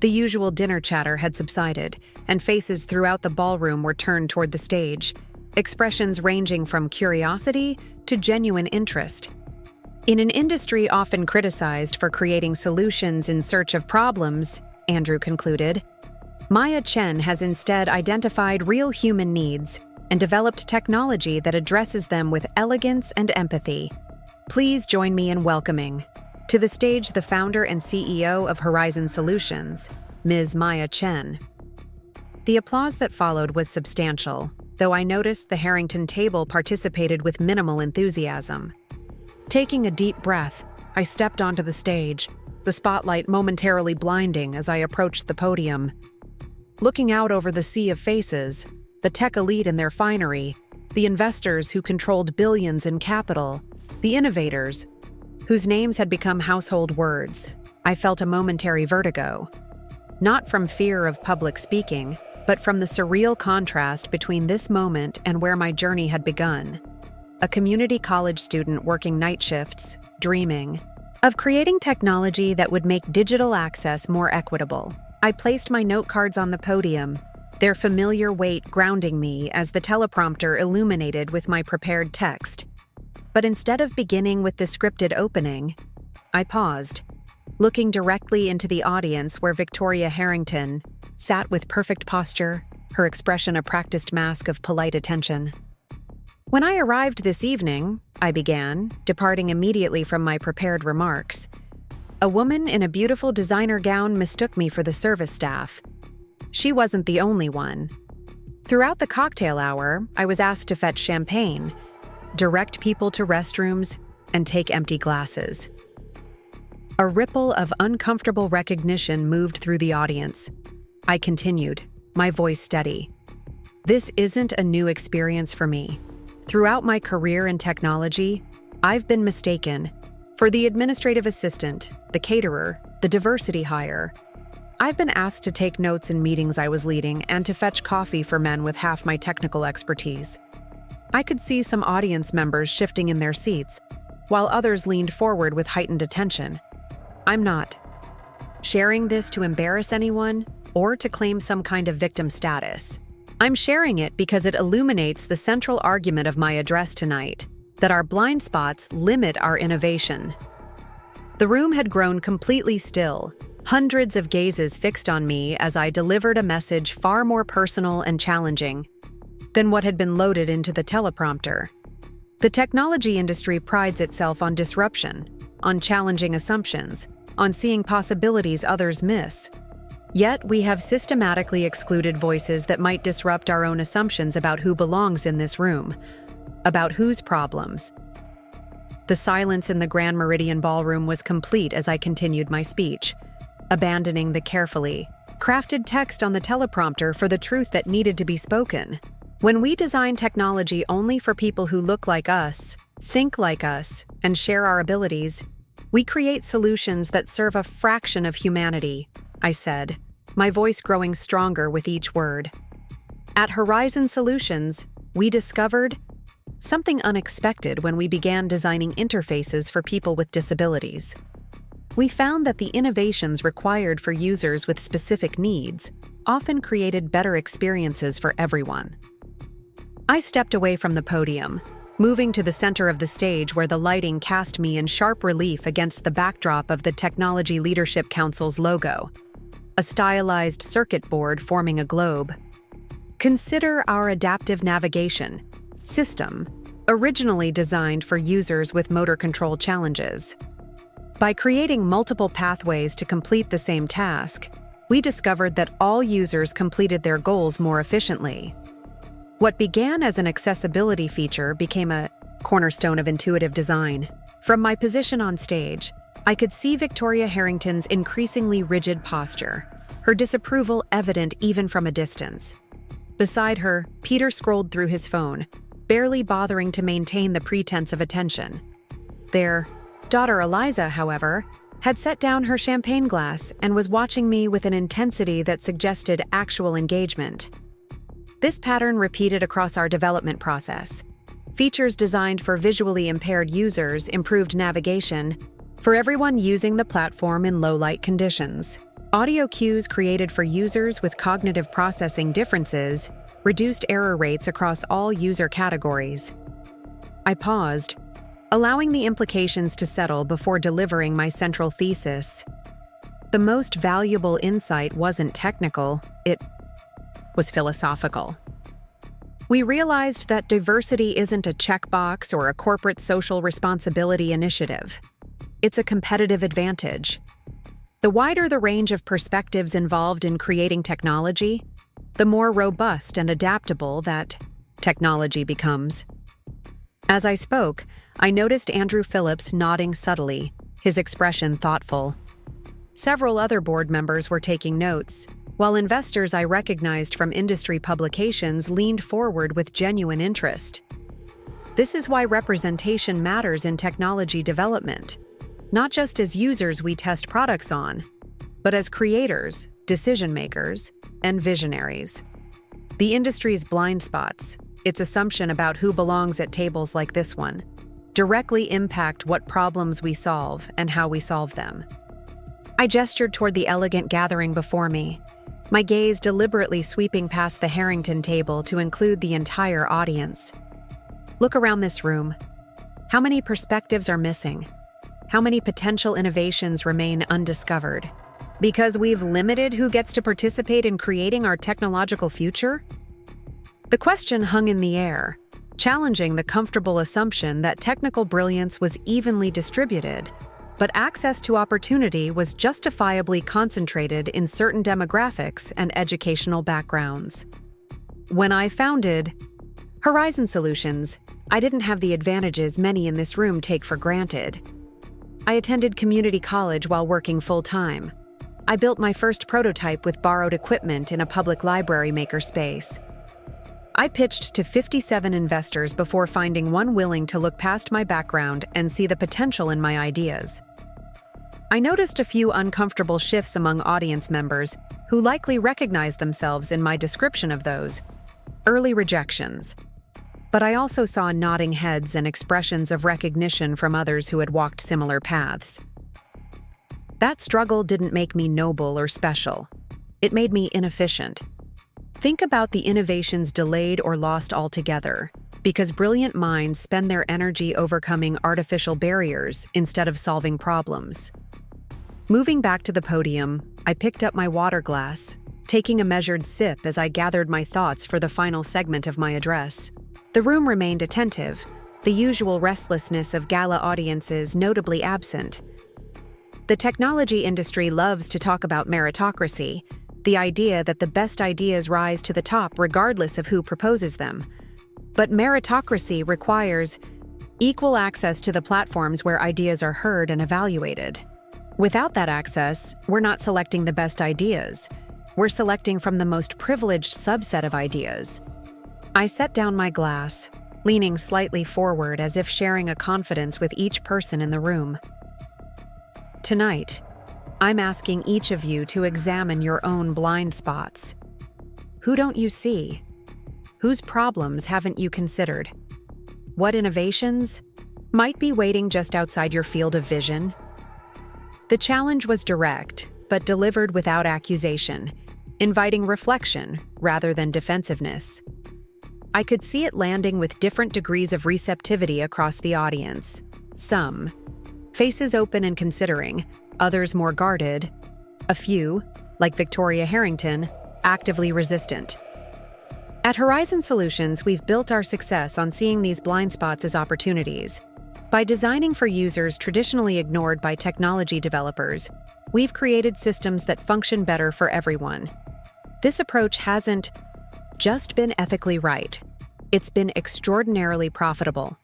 The usual dinner chatter had subsided, and faces throughout the ballroom were turned toward the stage, expressions ranging from curiosity to genuine interest. In an industry often criticized for creating solutions in search of problems, Andrew concluded, Maya Chen has instead identified real human needs and developed technology that addresses them with elegance and empathy. Please join me in welcoming to the stage the founder and CEO of Horizon Solutions, Ms. Maya Chen. The applause that followed was substantial, though I noticed the Harrington table participated with minimal enthusiasm. Taking a deep breath, I stepped onto the stage, the spotlight momentarily blinding as I approached the podium. Looking out over the sea of faces, the tech elite in their finery, the investors who controlled billions in capital, the innovators, whose names had become household words, I felt a momentary vertigo. Not from fear of public speaking, but from the surreal contrast between this moment and where my journey had begun. A community college student working night shifts, dreaming of creating technology that would make digital access more equitable. I placed my note cards on the podium, their familiar weight grounding me as the teleprompter illuminated with my prepared text. But instead of beginning with the scripted opening, I paused, looking directly into the audience where Victoria Harrington sat with perfect posture, her expression a practiced mask of polite attention. When I arrived this evening, I began, departing immediately from my prepared remarks. A woman in a beautiful designer gown mistook me for the service staff. She wasn't the only one. Throughout the cocktail hour, I was asked to fetch champagne, direct people to restrooms, and take empty glasses. A ripple of uncomfortable recognition moved through the audience. I continued, my voice steady. This isn't a new experience for me. Throughout my career in technology, I've been mistaken for the administrative assistant, the caterer, the diversity hire. I've been asked to take notes in meetings I was leading and to fetch coffee for men with half my technical expertise. I could see some audience members shifting in their seats, while others leaned forward with heightened attention. I'm not sharing this to embarrass anyone or to claim some kind of victim status. I'm sharing it because it illuminates the central argument of my address tonight, that our blind spots limit our innovation. The room had grown completely still, hundreds of gazes fixed on me as I delivered a message far more personal and challenging than what had been loaded into the teleprompter. The technology industry prides itself on disruption, on challenging assumptions, on seeing possibilities others miss. Yet, we have systematically excluded voices that might disrupt our own assumptions about who belongs in this room, about whose problems. The silence in the Grand Meridian ballroom was complete as I continued my speech, abandoning the carefully crafted text on the teleprompter for the truth that needed to be spoken. When we design technology only for people who look like us, think like us, and share our abilities, we create solutions that serve a fraction of humanity, I said, my voice growing stronger with each word. At Horizon Solutions, we discovered something unexpected when we began designing interfaces for people with disabilities. We found that the innovations required for users with specific needs often created better experiences for everyone. I stepped away from the podium, moving to the center of the stage where the lighting cast me in sharp relief against the backdrop of the Technology Leadership Council's logo, a stylized circuit board forming a globe. Consider our adaptive navigation system, originally designed for users with motor control challenges. By creating multiple pathways to complete the same task, we discovered that all users completed their goals more efficiently. What began as an accessibility feature became a cornerstone of intuitive design. From my position on stage, I could see Victoria Harrington's increasingly rigid posture, her disapproval evident even from a distance. Beside her, Peter scrolled through his phone, barely bothering to maintain the pretense of attention. Their daughter Eliza, however, had set down her champagne glass and was watching me with an intensity that suggested actual engagement. This pattern repeated across our development process. Features designed for visually impaired users improved navigation for everyone using the platform in low-light conditions. Audio cues created for users with cognitive processing differences reduced error rates across all user categories. I paused, allowing the implications to settle before delivering my central thesis. The most valuable insight wasn't technical, it was philosophical. We realized that diversity isn't a checkbox or a corporate social responsibility initiative. It's a competitive advantage. The wider the range of perspectives involved in creating technology, the more robust and adaptable that technology becomes. As I spoke, I noticed Andrew Phillips nodding subtly, his expression thoughtful. Several other board members were taking notes, while investors I recognized from industry publications leaned forward with genuine interest. This is why representation matters in technology development, not just as users we test products on, but as creators, decision-makers, and visionaries. The industry's blind spots, its assumption about who belongs at tables like this one, directly impact what problems we solve and how we solve them. I gestured toward the elegant gathering before me, my gaze deliberately sweeping past the Harrington table to include the entire audience. Look around this room. How many perspectives are missing? How many potential innovations remain undiscovered? Because we've limited who gets to participate in creating our technological future? The question hung in the air, challenging the comfortable assumption that technical brilliance was evenly distributed, but access to opportunity was justifiably concentrated in certain demographics and educational backgrounds. When I founded Horizon Solutions, I didn't have the advantages many in this room take for granted. I attended community college while working full-time. I built my first prototype with borrowed equipment in a public library makerspace. I pitched to 57 investors before finding one willing to look past my background and see the potential in my ideas. I noticed a few uncomfortable shifts among audience members who likely recognized themselves in my description of those early rejections. But I also saw nodding heads and expressions of recognition from others who had walked similar paths. That struggle didn't make me noble or special. It made me inefficient. Think about the innovations delayed or lost altogether, because brilliant minds spend their energy overcoming artificial barriers instead of solving problems. Moving back to the podium, I picked up my water glass, taking a measured sip as I gathered my thoughts for the final segment of my address. The room remained attentive, the usual restlessness of gala audiences notably absent. The technology industry loves to talk about meritocracy, the idea that the best ideas rise to the top regardless of who proposes them. But meritocracy requires equal access to the platforms where ideas are heard and evaluated. Without that access, we're not selecting the best ideas. We're selecting from the most privileged subset of ideas. I set down my glass, leaning slightly forward as if sharing a confidence with each person in the room. Tonight, I'm asking each of you to examine your own blind spots. Who don't you see? Whose problems haven't you considered? What innovations might be waiting just outside your field of vision? The challenge was direct, but delivered without accusation, inviting reflection rather than defensiveness. I could see it landing with different degrees of receptivity across the audience. Some faces open and considering, others more guarded. A few, like Victoria Harrington, actively resistant. At Horizon Solutions, we've built our success on seeing these blind spots as opportunities. By designing for users traditionally ignored by technology developers, we've created systems that function better for everyone. This approach hasn't just been ethically right. It's been extraordinarily profitable.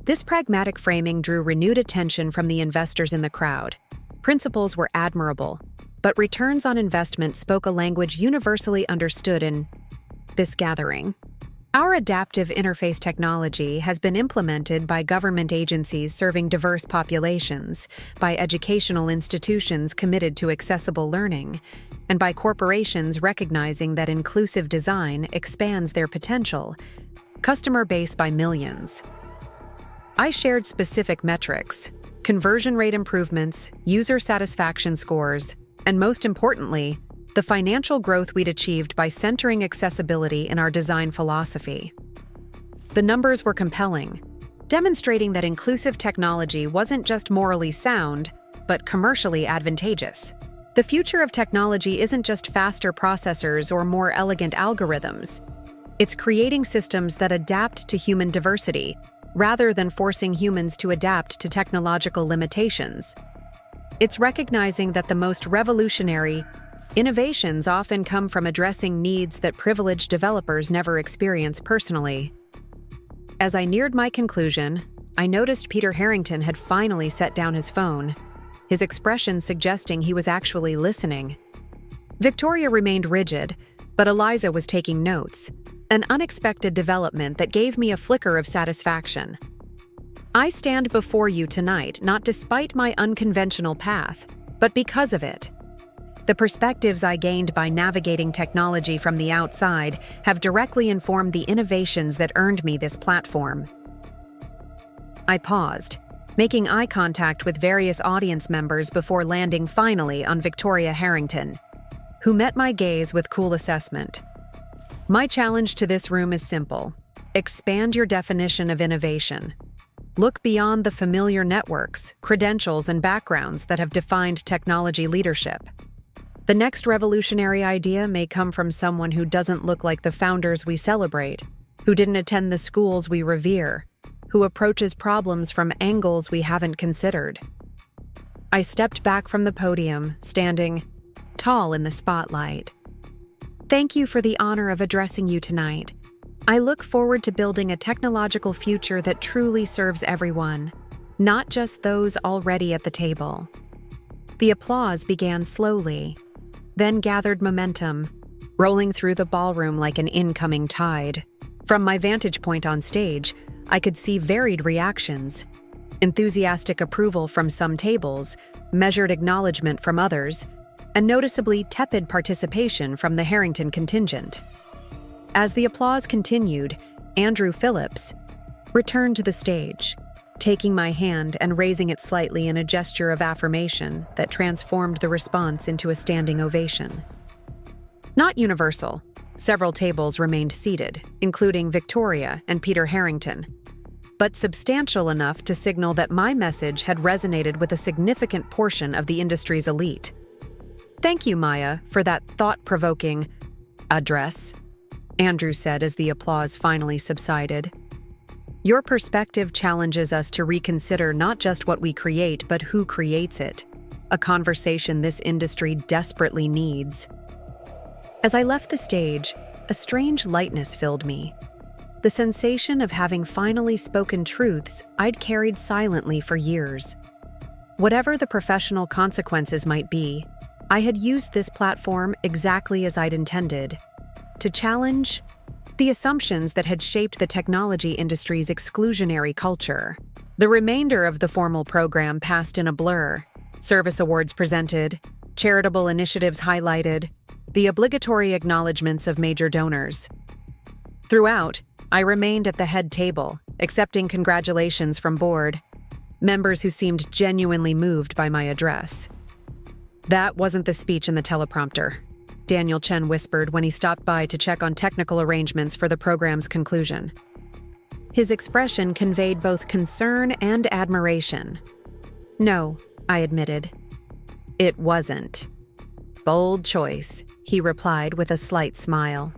This pragmatic framing drew renewed attention from the investors in the crowd. Principles were admirable, but returns on investment spoke a language universally understood in this gathering. Our adaptive interface technology has been implemented by government agencies serving diverse populations, by educational institutions committed to accessible learning, and by corporations recognizing that inclusive design expands their potential, customer base by millions. I shared specific metrics, conversion rate improvements, user satisfaction scores, and most importantly, the financial growth we'd achieved by centering accessibility in our design philosophy. The numbers were compelling, demonstrating that inclusive technology wasn't just morally sound, but commercially advantageous. The future of technology isn't just faster processors or more elegant algorithms. It's creating systems that adapt to human diversity, rather than forcing humans to adapt to technological limitations. It's recognizing that the most revolutionary innovations often come from addressing needs that privileged developers never experience personally. As I neared my conclusion, I noticed Peter Harrington had finally set down his phone, his expression suggesting he was actually listening. Victoria remained rigid, but Eliza was taking notes, an unexpected development that gave me a flicker of satisfaction. I stand before you tonight not despite my unconventional path, but because of it. The perspectives I gained by navigating technology from the outside have directly informed the innovations that earned me this platform. I paused, making eye contact with various audience members before landing finally on Victoria Harrington, who met my gaze with cool assessment. My challenge to this room is simple. Expand your definition of innovation. Look beyond the familiar networks, credentials, and backgrounds that have defined technology leadership. The next revolutionary idea may come from someone who doesn't look like the founders we celebrate, who didn't attend the schools we revere, who approaches problems from angles we haven't considered. I stepped back from the podium, standing tall in the spotlight. Thank you for the honor of addressing you tonight. I look forward to building a technological future that truly serves everyone, not just those already at the table. The applause began slowly, then gathered momentum, rolling through the ballroom like an incoming tide. From my vantage point on stage, I could see varied reactions: enthusiastic approval from some tables, measured acknowledgement from others, and noticeably tepid participation from the Harrington contingent. As the applause continued, Andrew Phillips returned to the stage, taking my hand and raising it slightly in a gesture of affirmation that transformed the response into a standing ovation. Not universal. Several tables remained seated, including Victoria and Peter Harrington, but substantial enough to signal that my message had resonated with a significant portion of the industry's elite. Thank you, Maya, for that thought-provoking address, Andrew said as the applause finally subsided. Your perspective challenges us to reconsider not just what we create, but who creates it, a conversation this industry desperately needs. As I left the stage, a strange lightness filled me. The sensation of having finally spoken truths I'd carried silently for years. Whatever the professional consequences might be, I had used this platform exactly as I'd intended, to challenge the assumptions that had shaped the technology industry's exclusionary culture. The remainder of the formal program passed in a blur. Service awards presented, charitable initiatives highlighted, the obligatory acknowledgments of major donors. Throughout, I remained at the head table, accepting congratulations from board members who seemed genuinely moved by my address. That wasn't the speech in the teleprompter, Daniel Chen whispered when he stopped by to check on technical arrangements for the program's conclusion. His expression conveyed both concern and admiration. No, I admitted. It wasn't. Bold choice, he replied with a slight smile.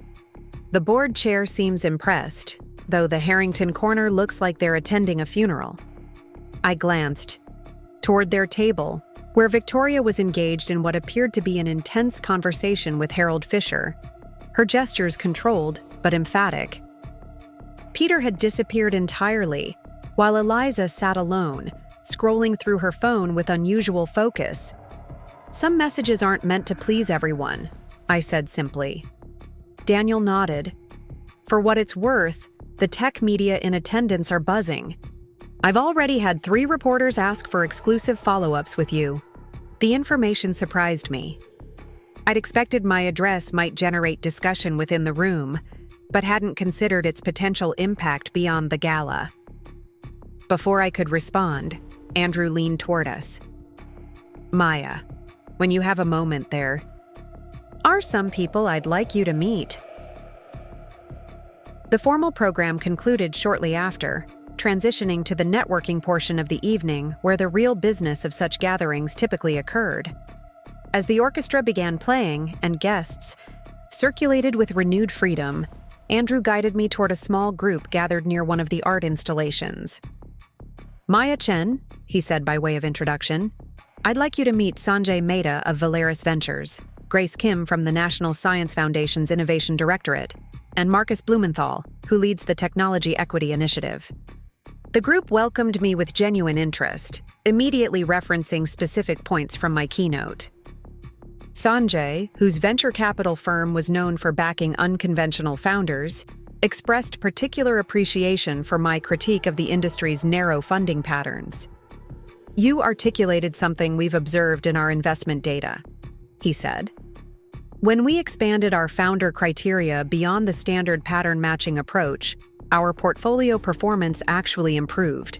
The board chair seems impressed, though the Harrington corner looks like they're attending a funeral. I glanced toward their table, where Victoria was engaged in what appeared to be an intense conversation with Harold Fisher, her gestures controlled but emphatic. Peter had disappeared entirely, while Eliza sat alone, scrolling through her phone with unusual focus. Some messages aren't meant to please everyone, I said simply. Daniel nodded. For what it's worth, the tech media in attendance are buzzing. I've already had 3 reporters ask for exclusive follow-ups with you. The information surprised me. I'd expected my address might generate discussion within the room, but hadn't considered its potential impact beyond the gala. Before I could respond, Andrew leaned toward us. Maya, when you have a moment there, are some people I'd like you to meet. The formal program concluded shortly after, transitioning to the networking portion of the evening where the real business of such gatherings typically occurred. As the orchestra began playing and guests circulated with renewed freedom, Andrew guided me toward a small group gathered near one of the art installations. Maya Chen, he said by way of introduction, I'd like you to meet Sanjay Mehta of Valeris Ventures, Grace Kim from the National Science Foundation's Innovation Directorate, and Marcus Blumenthal, who leads the Technology Equity Initiative. The group welcomed me with genuine interest, immediately referencing specific points from my keynote. Sanjay, whose venture capital firm was known for backing unconventional founders, expressed particular appreciation for my critique of the industry's narrow funding patterns. You articulated something we've observed in our investment data, he said. When we expanded our founder criteria beyond the standard pattern matching approach, our portfolio performance actually improved.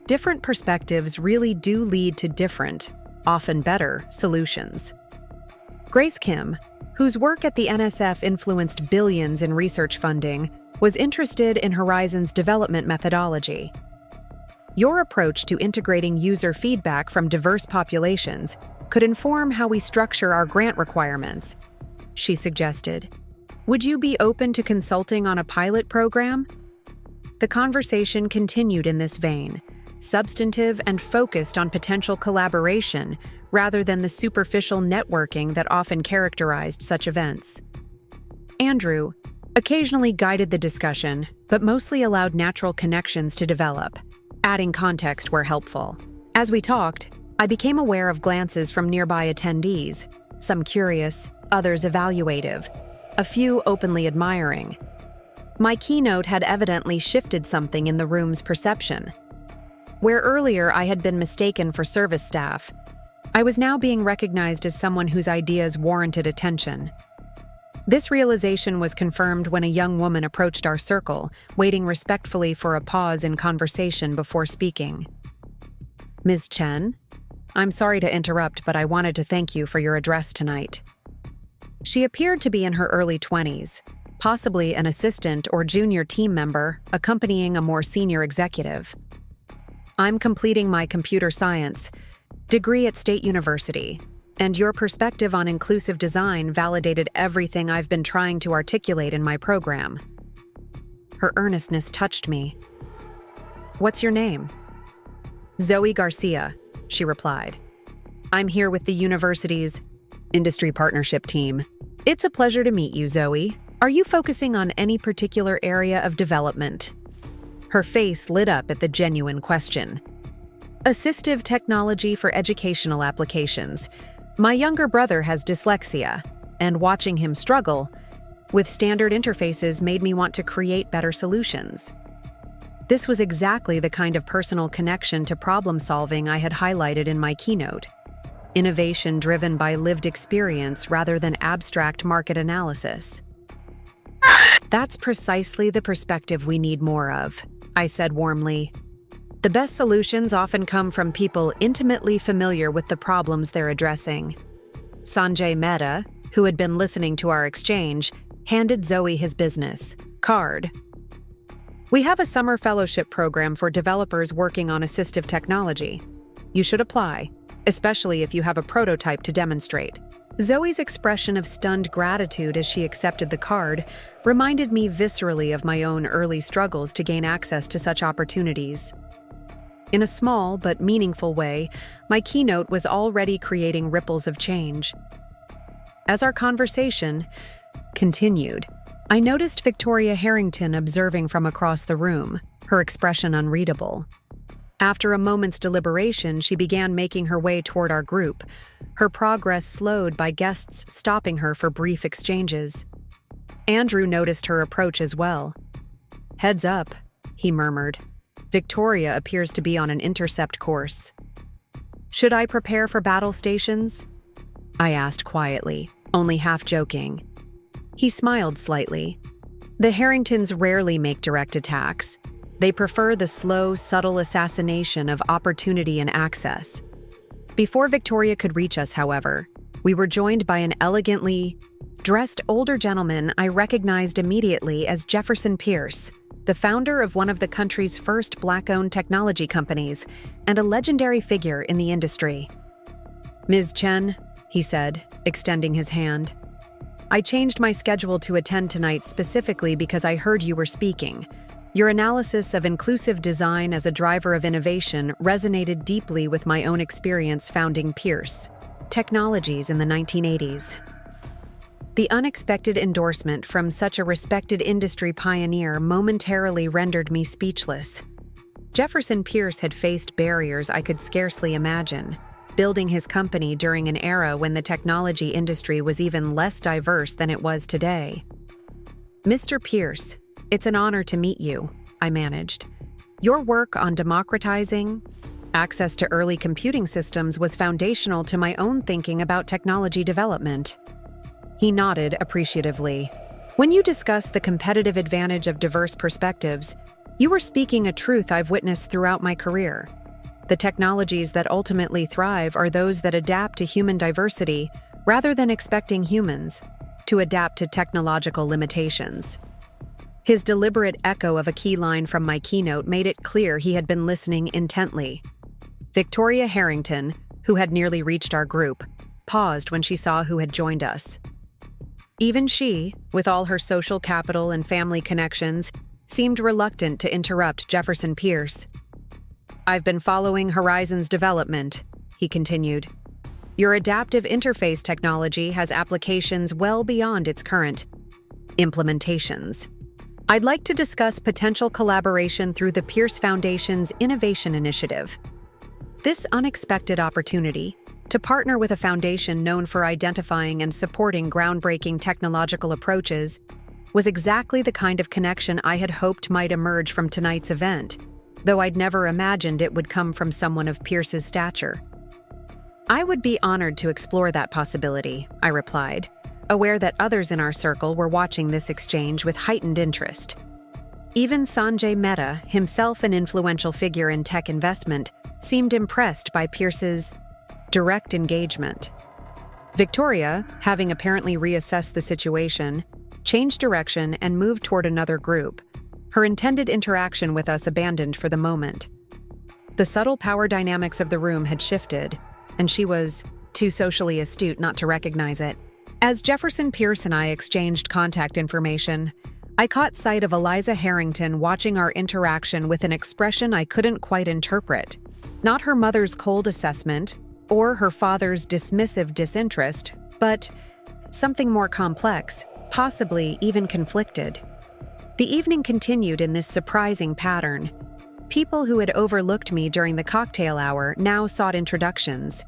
Different perspectives really do lead to different, often better, solutions. Grace Kim, whose work at the NSF influenced billions in research funding, was interested in Horizon's development methodology. Your approach to integrating user feedback from diverse populations could inform how we structure our grant requirements, she suggested. Would you be open to consulting on a pilot program? The conversation continued in this vein, substantive and focused on potential collaboration rather than the superficial networking that often characterized such events. Andrew occasionally guided the discussion, but mostly allowed natural connections to develop, adding context where helpful. As we talked, I became aware of glances from nearby attendees, some curious, others evaluative, a few openly admiring. My keynote had evidently shifted something in the room's perception. Where earlier I had been mistaken for service staff, I was now being recognized as someone whose ideas warranted attention. This realization was confirmed when a young woman approached our circle, waiting respectfully for a pause in conversation before speaking. "Ms. Chen, I'm sorry to interrupt, but I wanted to thank you for your address tonight." She appeared to be in her early 20s, possibly an assistant or junior team member accompanying a more senior executive. "I'm completing my computer science degree at State University, and your perspective on inclusive design validated everything I've been trying to articulate in my program." Her earnestness touched me. "What's your name?" "Zoe Garcia," she replied. "I'm here with the university's industry partnership team." "It's a pleasure to meet you, Zoe. Are you focusing on any particular area of development?" Her face lit up at the genuine question. "Assistive technology for educational applications. My younger brother has dyslexia, and watching him struggle with standard interfaces made me want to create better solutions." This was exactly the kind of personal connection to problem solving I had highlighted in my keynote. Innovation driven by lived experience rather than abstract market analysis. "That's precisely the perspective we need more of," I said warmly. "The best solutions often come from people intimately familiar with the problems they're addressing." Sanjay Mehta, who had been listening to our exchange, handed Zoe his business card. "We have a summer fellowship program for developers working on assistive technology. You should apply, especially if you have a prototype to demonstrate." Zoe's expression of stunned gratitude as she accepted the card reminded me viscerally of my own early struggles to gain access to such opportunities. In a small but meaningful way, my keynote was already creating ripples of change. As our conversation continued, I noticed Victoria Harrington observing from across the room, her expression unreadable. After a moment's deliberation, she began making her way toward our group, her progress slowed by guests stopping her for brief exchanges. Andrew noticed her approach as well. "Heads up," he murmured. "Victoria appears to be on an intercept course." "Should I prepare for battle stations?" I asked quietly, only half joking. He smiled slightly. "The Harringtons rarely make direct attacks. They prefer the slow, subtle assassination of opportunity and access." Before Victoria could reach us, however, we were joined by an elegantly dressed older gentleman I recognized immediately as Jefferson Pierce, the founder of one of the country's first Black-owned technology companies and a legendary figure in the industry. "Ms. Chen," he said, extending his hand. "I changed my schedule to attend tonight specifically because I heard you were speaking. Your analysis of inclusive design as a driver of innovation resonated deeply with my own experience founding Pierce Technologies in the 1980s. The unexpected endorsement from such a respected industry pioneer momentarily rendered me speechless. Jefferson Pierce had faced barriers I could scarcely imagine, building his company during an era when the technology industry was even less diverse than it was today. "Mr. Pierce, it's an honor to meet you," I managed. "Your work on democratizing access to early computing systems was foundational to my own thinking about technology development." He nodded appreciatively. "When you discuss the competitive advantage of diverse perspectives, you were speaking a truth I've witnessed throughout my career. The technologies that ultimately thrive are those that adapt to human diversity rather than expecting humans to adapt to technological limitations." His deliberate echo of a key line from my keynote made it clear he had been listening intently. Victoria Harrington, who had nearly reached our group, paused when she saw who had joined us. Even she, with all her social capital and family connections, seemed reluctant to interrupt Jefferson Pierce. "I've been following Horizon's development," he continued. "Your adaptive interface technology has applications well beyond its current implementations. I'd like to discuss potential collaboration through the Pierce Foundation's Innovation Initiative. This unexpected opportunity to partner with a foundation known for identifying and supporting groundbreaking technological approaches was exactly the kind of connection I had hoped might emerge from tonight's event, though I'd never imagined it would come from someone of Pierce's stature." "I would be honored to explore that possibility," I replied, aware that others in our circle were watching this exchange with heightened interest. Even Sanjay Mehta, himself an influential figure in tech investment, seemed impressed by Pierce's direct engagement. Victoria, having apparently reassessed the situation, changed direction and moved toward another group, her intended interaction with us abandoned for the moment. The subtle power dynamics of the room had shifted, and she was too socially astute not to recognize it. As Jefferson Pierce and I exchanged contact information, I caught sight of Eliza Harrington watching our interaction with an expression I couldn't quite interpret. Not her mother's cold assessment or her father's dismissive disinterest, but something more complex, possibly even conflicted. The evening continued in this surprising pattern. People who had overlooked me during the cocktail hour now sought introductions.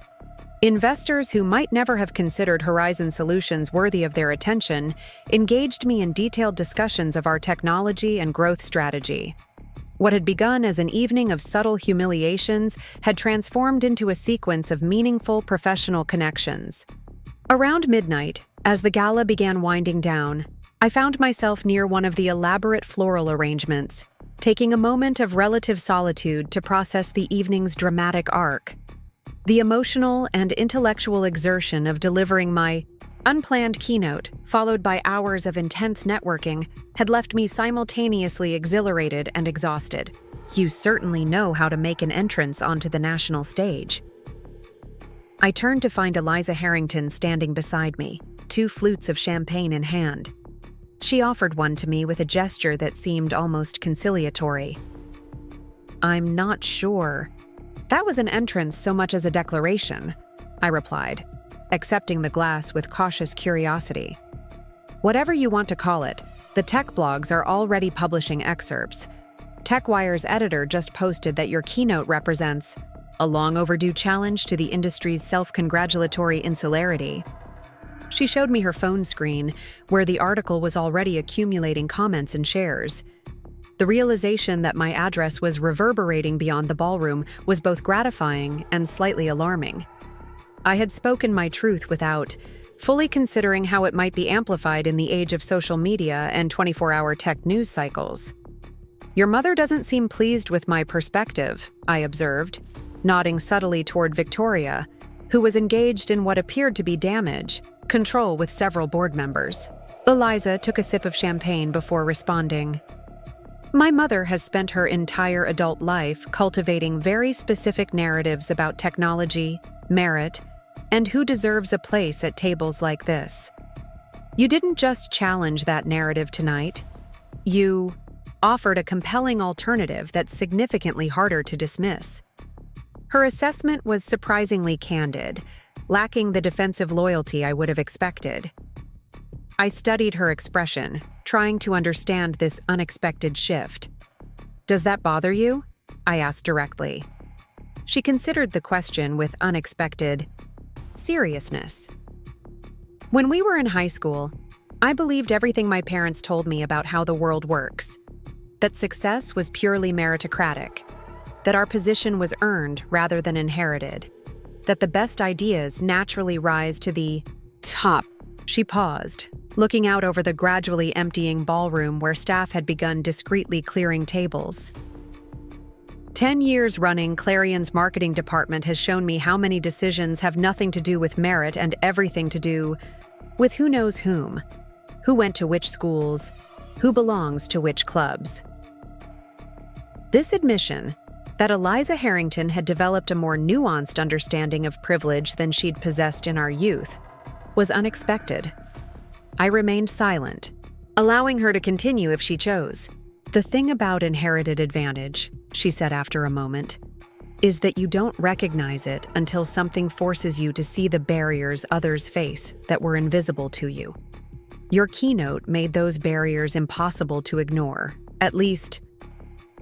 Investors who might never have considered Horizon Solutions worthy of their attention engaged me in detailed discussions of our technology and growth strategy. What had begun as an evening of subtle humiliations had transformed into a sequence of meaningful professional connections. Around midnight, as the gala began winding down, I found myself near one of the elaborate floral arrangements, taking a moment of relative solitude to process the evening's dramatic arc. The emotional and intellectual exertion of delivering my unplanned keynote, followed by hours of intense networking, had left me simultaneously exhilarated and exhausted. You certainly know how to make an entrance onto the national stage. I turned to find Eliza Harrington standing beside me, 2 flutes of champagne in hand. She offered one to me with a gesture that seemed almost conciliatory. "I'm not sure. That was an entrance so much as a declaration," I replied, accepting the glass with cautious curiosity. "Whatever you want to call it, the tech blogs are already publishing excerpts. TechWire's editor just posted that your keynote represents a long overdue challenge to the industry's self-congratulatory insularity." She showed me her phone screen, where the article was already accumulating comments and shares. The realization that my address was reverberating beyond the ballroom was both gratifying and slightly alarming. I had spoken my truth without fully considering how it might be amplified in the age of social media and 24-hour tech news cycles. "Your mother doesn't seem pleased with my perspective," I observed, nodding subtly toward Victoria, who was engaged in what appeared to be damage control with several board members. Eliza took a sip of champagne before responding. "My mother has spent her entire adult life cultivating very specific narratives about technology, merit, and who deserves a place at tables like this. You didn't just challenge that narrative tonight. You offered a compelling alternative that's significantly harder to dismiss." Her assessment was surprisingly candid, lacking the defensive loyalty I would have expected. I studied her expression, trying to understand this unexpected shift. "Does that bother you?" I asked directly. She considered the question with unexpected seriousness. "When we were in high school, I believed everything my parents told me about how the world works. That success was purely meritocratic. That our position was earned rather than inherited. That the best ideas naturally rise to the top." She paused, looking out over the gradually emptying ballroom where staff had begun discreetly clearing tables. 10 years running, Clarion's marketing department has shown me how many decisions have nothing to do with merit and everything to do with who knows whom, who went to which schools, who belongs to which clubs. This admission that Eliza Harrington had developed a more nuanced understanding of privilege than she'd possessed in our youth was unexpected. I remained silent, allowing her to continue if she chose. "The thing about inherited advantage," she said after a moment, "is that you don't recognize it until something forces you to see the barriers others face that were invisible to you. Your keynote made those barriers impossible to ignore, at least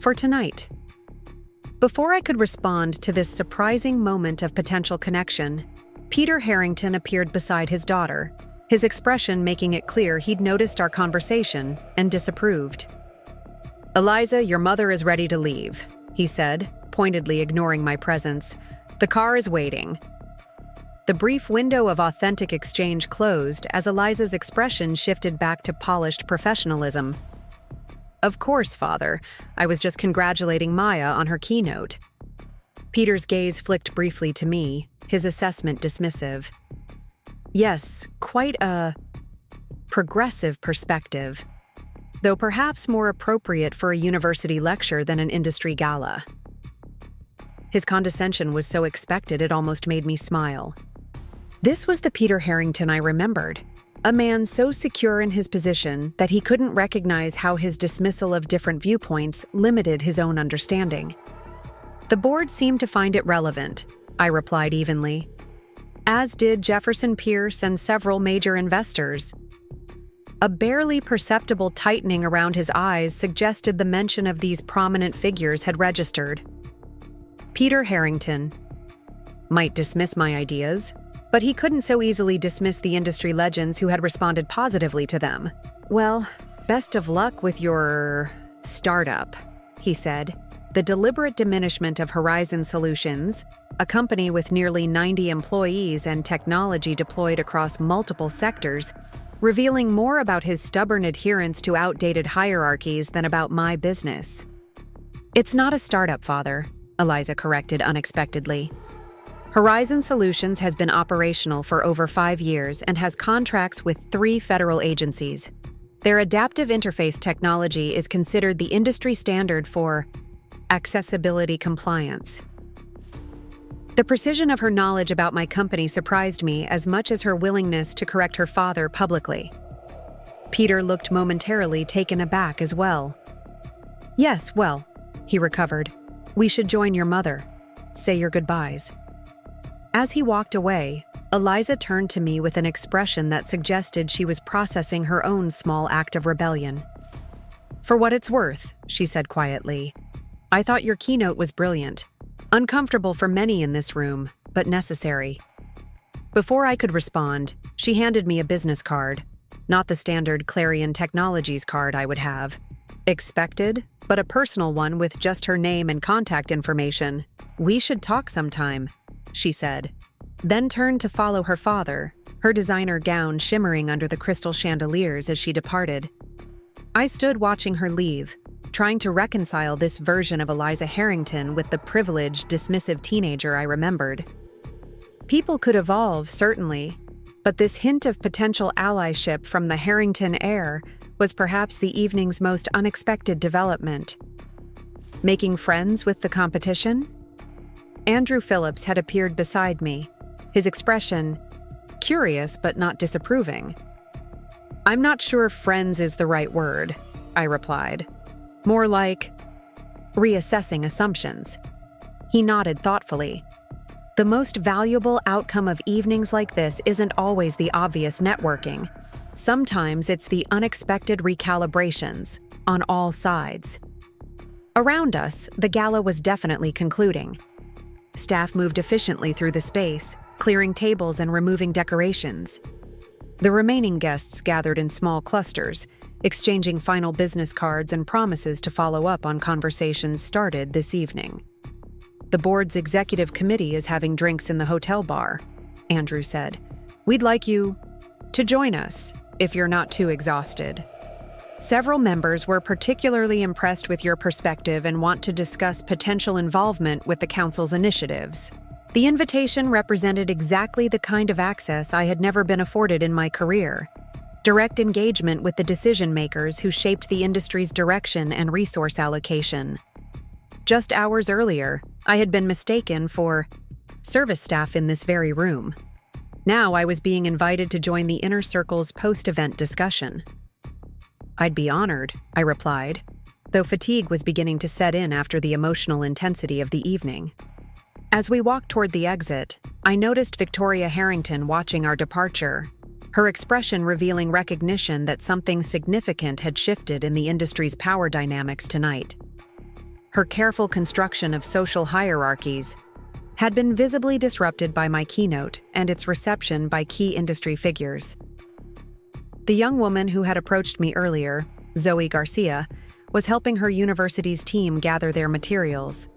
for tonight." Before I could respond to this surprising moment of potential connection, Peter Harrington appeared beside his daughter, his expression making it clear he'd noticed our conversation and disapproved. "Eliza, your mother is ready to leave," he said, pointedly ignoring my presence. "The car is waiting." The brief window of authentic exchange closed as Eliza's expression shifted back to polished professionalism. "Of course, Father. I was just congratulating Maya on her keynote." Peter's gaze flicked briefly to me, his assessment dismissive. "Yes, quite a progressive perspective, though perhaps more appropriate for a university lecture than an industry gala." His condescension was so expected it almost made me smile. This was the Peter Harrington I remembered, a man so secure in his position that he couldn't recognize how his dismissal of different viewpoints limited his own understanding. "The board seemed to find it relevant," I replied evenly, "as did Jefferson Pierce and several major investors." A barely perceptible tightening around his eyes suggested the mention of these prominent figures had registered. Peter Harrington might dismiss my ideas, but he couldn't so easily dismiss the industry legends who had responded positively to them. "Well, best of luck with your startup," he said. The deliberate diminishment of Horizon Solutions, a company with nearly 90 employees and technology deployed across multiple sectors, revealing more about his stubborn adherence to outdated hierarchies than about my business. "It's not a startup, Father," Eliza corrected unexpectedly. "Horizon Solutions has been operational for over 5 years and has contracts with 3 federal agencies. Their adaptive interface technology is considered the industry standard for accessibility compliance." The precision of her knowledge about my company surprised me as much as her willingness to correct her father publicly. Peter looked momentarily taken aback as well. "Yes, well," he recovered. "We should join your mother. Say your goodbyes." As he walked away, Eliza turned to me with an expression that suggested she was processing her own small act of rebellion. "For what it's worth," she said quietly, "I thought your keynote was brilliant. Uncomfortable for many in this room, but necessary." Before I could respond, she handed me a business card, not the standard Clarion Technologies card I would have expected, but a personal one with just her name and contact information. "We should talk sometime," she said, then turned to follow her father, her designer gown shimmering under the crystal chandeliers as she departed. I stood watching her leave, trying to reconcile this version of Eliza Harrington with the privileged, dismissive teenager I remembered. People could evolve, certainly, but this hint of potential allyship from the Harrington heir was perhaps the evening's most unexpected development. Making friends with the competition? Andrew Phillips had appeared beside me, his expression curious but not disapproving. "I'm not sure friends is the right word," I replied. "More like reassessing assumptions." He nodded thoughtfully. "The most valuable outcome of evenings like this isn't always the obvious networking. Sometimes it's the unexpected recalibrations, on all sides." Around us, the gala was definitely concluding. Staff moved efficiently through the space, clearing tables and removing decorations. The remaining guests gathered in small clusters, exchanging final business cards and promises to follow up on conversations started this evening. "The board's executive committee is having drinks in the hotel bar," Andrew said. "We'd like you to join us, if you're not too exhausted. Several members were particularly impressed with your perspective and want to discuss potential involvement with the council's initiatives." The invitation represented exactly the kind of access I had never been afforded in my career. Direct engagement with the decision-makers who shaped the industry's direction and resource allocation. Just hours earlier, I had been mistaken for service staff in this very room. Now I was being invited to join the inner circle's post-event discussion. "I'd be honored," I replied, though fatigue was beginning to set in after the emotional intensity of the evening. As we walked toward the exit, I noticed Victoria Harrington watching our departure, her expression revealing recognition that something significant had shifted in the industry's power dynamics tonight. Her careful construction of social hierarchies had been visibly disrupted by my keynote and its reception by key industry figures. The young woman who had approached me earlier, Zoe Garcia, was helping her university's team gather their materials.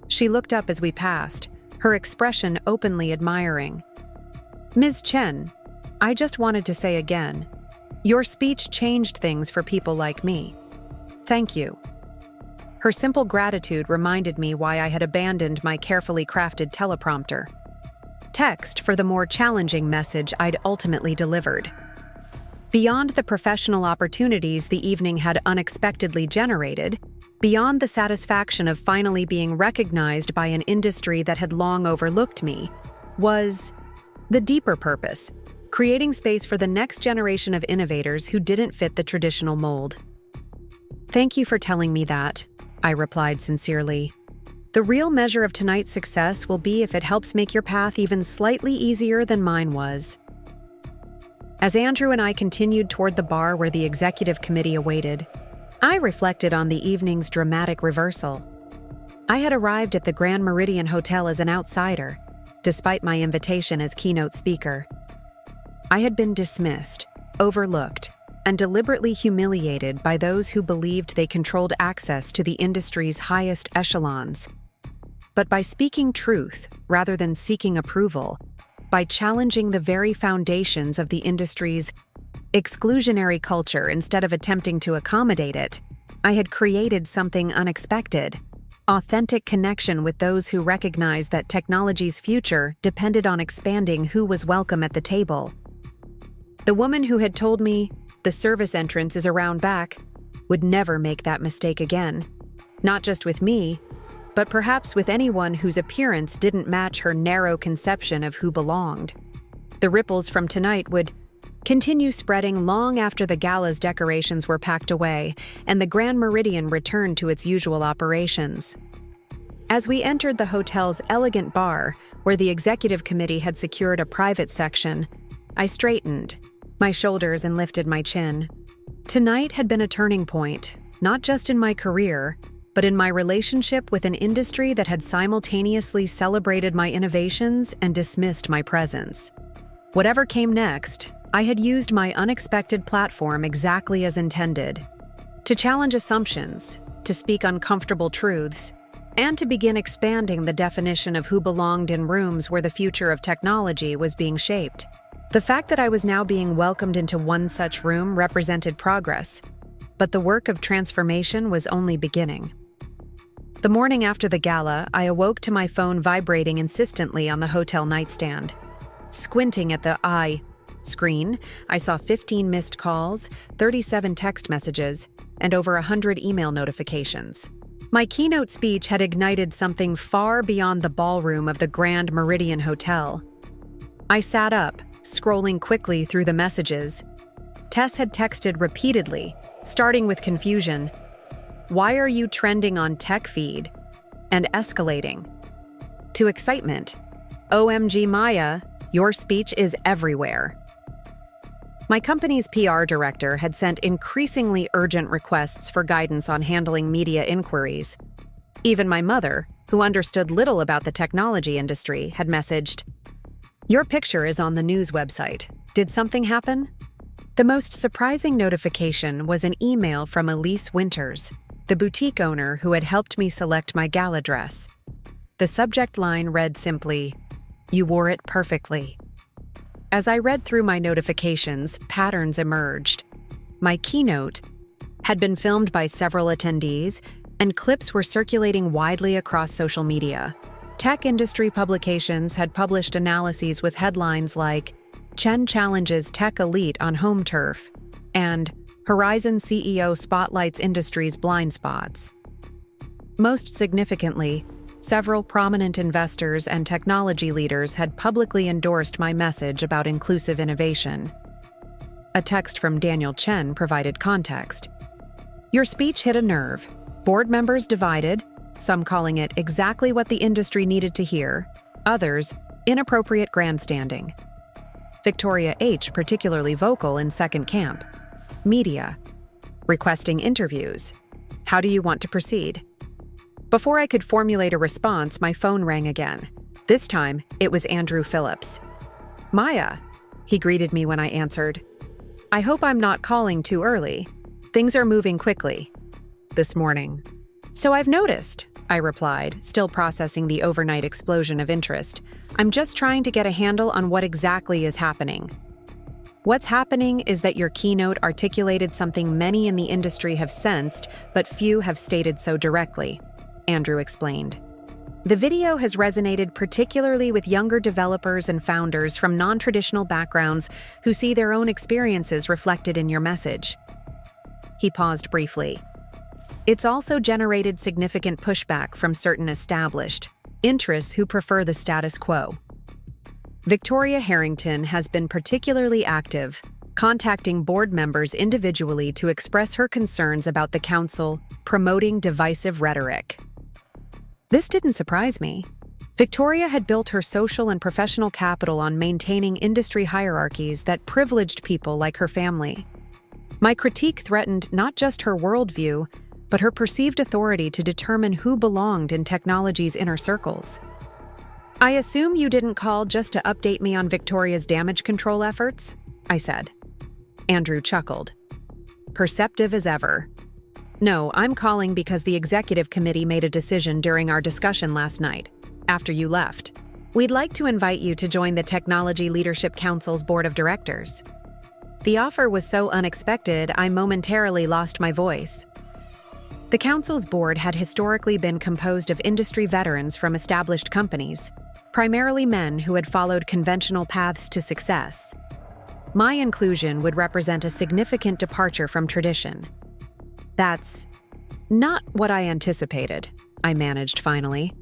She looked up as we passed, her expression openly admiring. "Ms. Chen, I just wanted to say again, your speech changed things for people like me. Thank you." Her simple gratitude reminded me why I had abandoned my carefully crafted teleprompter. Text for the more challenging message I'd ultimately delivered. Beyond the professional opportunities the evening had unexpectedly generated, beyond the satisfaction of finally being recognized by an industry that had long overlooked me, was the deeper purpose, creating space for the next generation of innovators who didn't fit the traditional mold. "Thank you for telling me that," I replied sincerely. "The real measure of tonight's success will be if it helps make your path even slightly easier than mine was." As Andrew and I continued toward the bar where the executive committee awaited, I reflected on the evening's dramatic reversal. I had arrived at the Grand Meridian Hotel as an outsider, despite my invitation as keynote speaker. I had been dismissed, overlooked, and deliberately humiliated by those who believed they controlled access to the industry's highest echelons. But by speaking truth rather than seeking approval, by challenging the very foundations of the industry's exclusionary culture instead of attempting to accommodate it, I had created something unexpected: authentic connection with those who recognized that technology's future depended on expanding who was welcome at the table. The woman who had told me, "The service entrance is around back," would never make that mistake again. Not just with me, but perhaps with anyone whose appearance didn't match her narrow conception of who belonged. The ripples from tonight would continue spreading long after the gala's decorations were packed away and the Grand Meridian returned to its usual operations. As we entered the hotel's elegant bar, where the executive committee had secured a private section, I straightened my shoulders and lifted my chin. Tonight had been a turning point, not just in my career, but in my relationship with an industry that had simultaneously celebrated my innovations and dismissed my presence. Whatever came next, I had used my unexpected platform exactly as intended: to challenge assumptions, to speak uncomfortable truths, and to begin expanding the definition of who belonged in rooms where the future of technology was being shaped. The fact that I was now being welcomed into one such room represented progress, but the work of transformation was only beginning. The morning after the gala, I awoke to my phone vibrating insistently on the hotel nightstand. Squinting at the screen, I saw 15 missed calls, 37 text messages, and over 100 email notifications. My keynote speech had ignited something far beyond the ballroom of the Grand Meridian Hotel. I sat up, scrolling quickly through the messages. Tess had texted repeatedly, starting with confusion. "Why are you trending on tech feed?" and escalating to excitement. "OMG Maya, your speech is everywhere." My company's PR director had sent increasingly urgent requests for guidance on handling media inquiries. Even my mother, who understood little about the technology industry, had messaged, "Your picture is on the news website. Did something happen?" The most surprising notification was an email from Elise Winters, the boutique owner who had helped me select my gala dress. The subject line read simply, "You wore it perfectly." As I read through my notifications, patterns emerged. My keynote had been filmed by several attendees, and clips were circulating widely across social media. Tech industry publications had published analyses with headlines like, "Chen challenges tech elite on home turf," and "Horizon CEO spotlights industry's blind spots." Most significantly, Several prominent investors and technology leaders had publicly endorsed my message about inclusive innovation. A text from Daniel Chen provided context. Your speech hit a nerve. Board members divided, some calling it exactly what the industry needed to hear, others, inappropriate grandstanding. Victoria H. particularly vocal in second camp. Media. Requesting interviews. How do you want to proceed? Before I could formulate a response, my phone rang again. This time, it was Andrew Phillips. Maya, he greeted me when I answered. I hope I'm not calling too early. Things are moving quickly. This morning. So I've noticed, I replied, still processing the overnight explosion of interest. I'm just trying to get a handle on what exactly is happening. What's happening is that your keynote articulated something many in the industry have sensed, but few have stated so directly, Andrew explained. The video has resonated particularly with younger developers and founders from non-traditional backgrounds who see their own experiences reflected in your message. He paused briefly. It's also generated significant pushback from certain established interests who prefer the status quo. Victoria Harrington has been particularly active, contacting board members individually to express her concerns about the council promoting divisive rhetoric. This didn't surprise me. Victoria had built her social and professional capital on maintaining industry hierarchies that privileged people like her family. My critique threatened not just her worldview, but her perceived authority to determine who belonged in technology's inner circles. I assume you didn't call just to update me on Victoria's damage control efforts? I said. Andrew chuckled. Perceptive as ever. No, I'm calling because the executive committee made a decision during our discussion last night, after you left. We'd like to invite you to join the Technology Leadership Council's board of directors. The offer was so unexpected, I momentarily lost my voice. The council's board had historically been composed of industry veterans from established companies, primarily men who had followed conventional paths to success. My inclusion would represent a significant departure from tradition. That's not what I anticipated, I managed finally.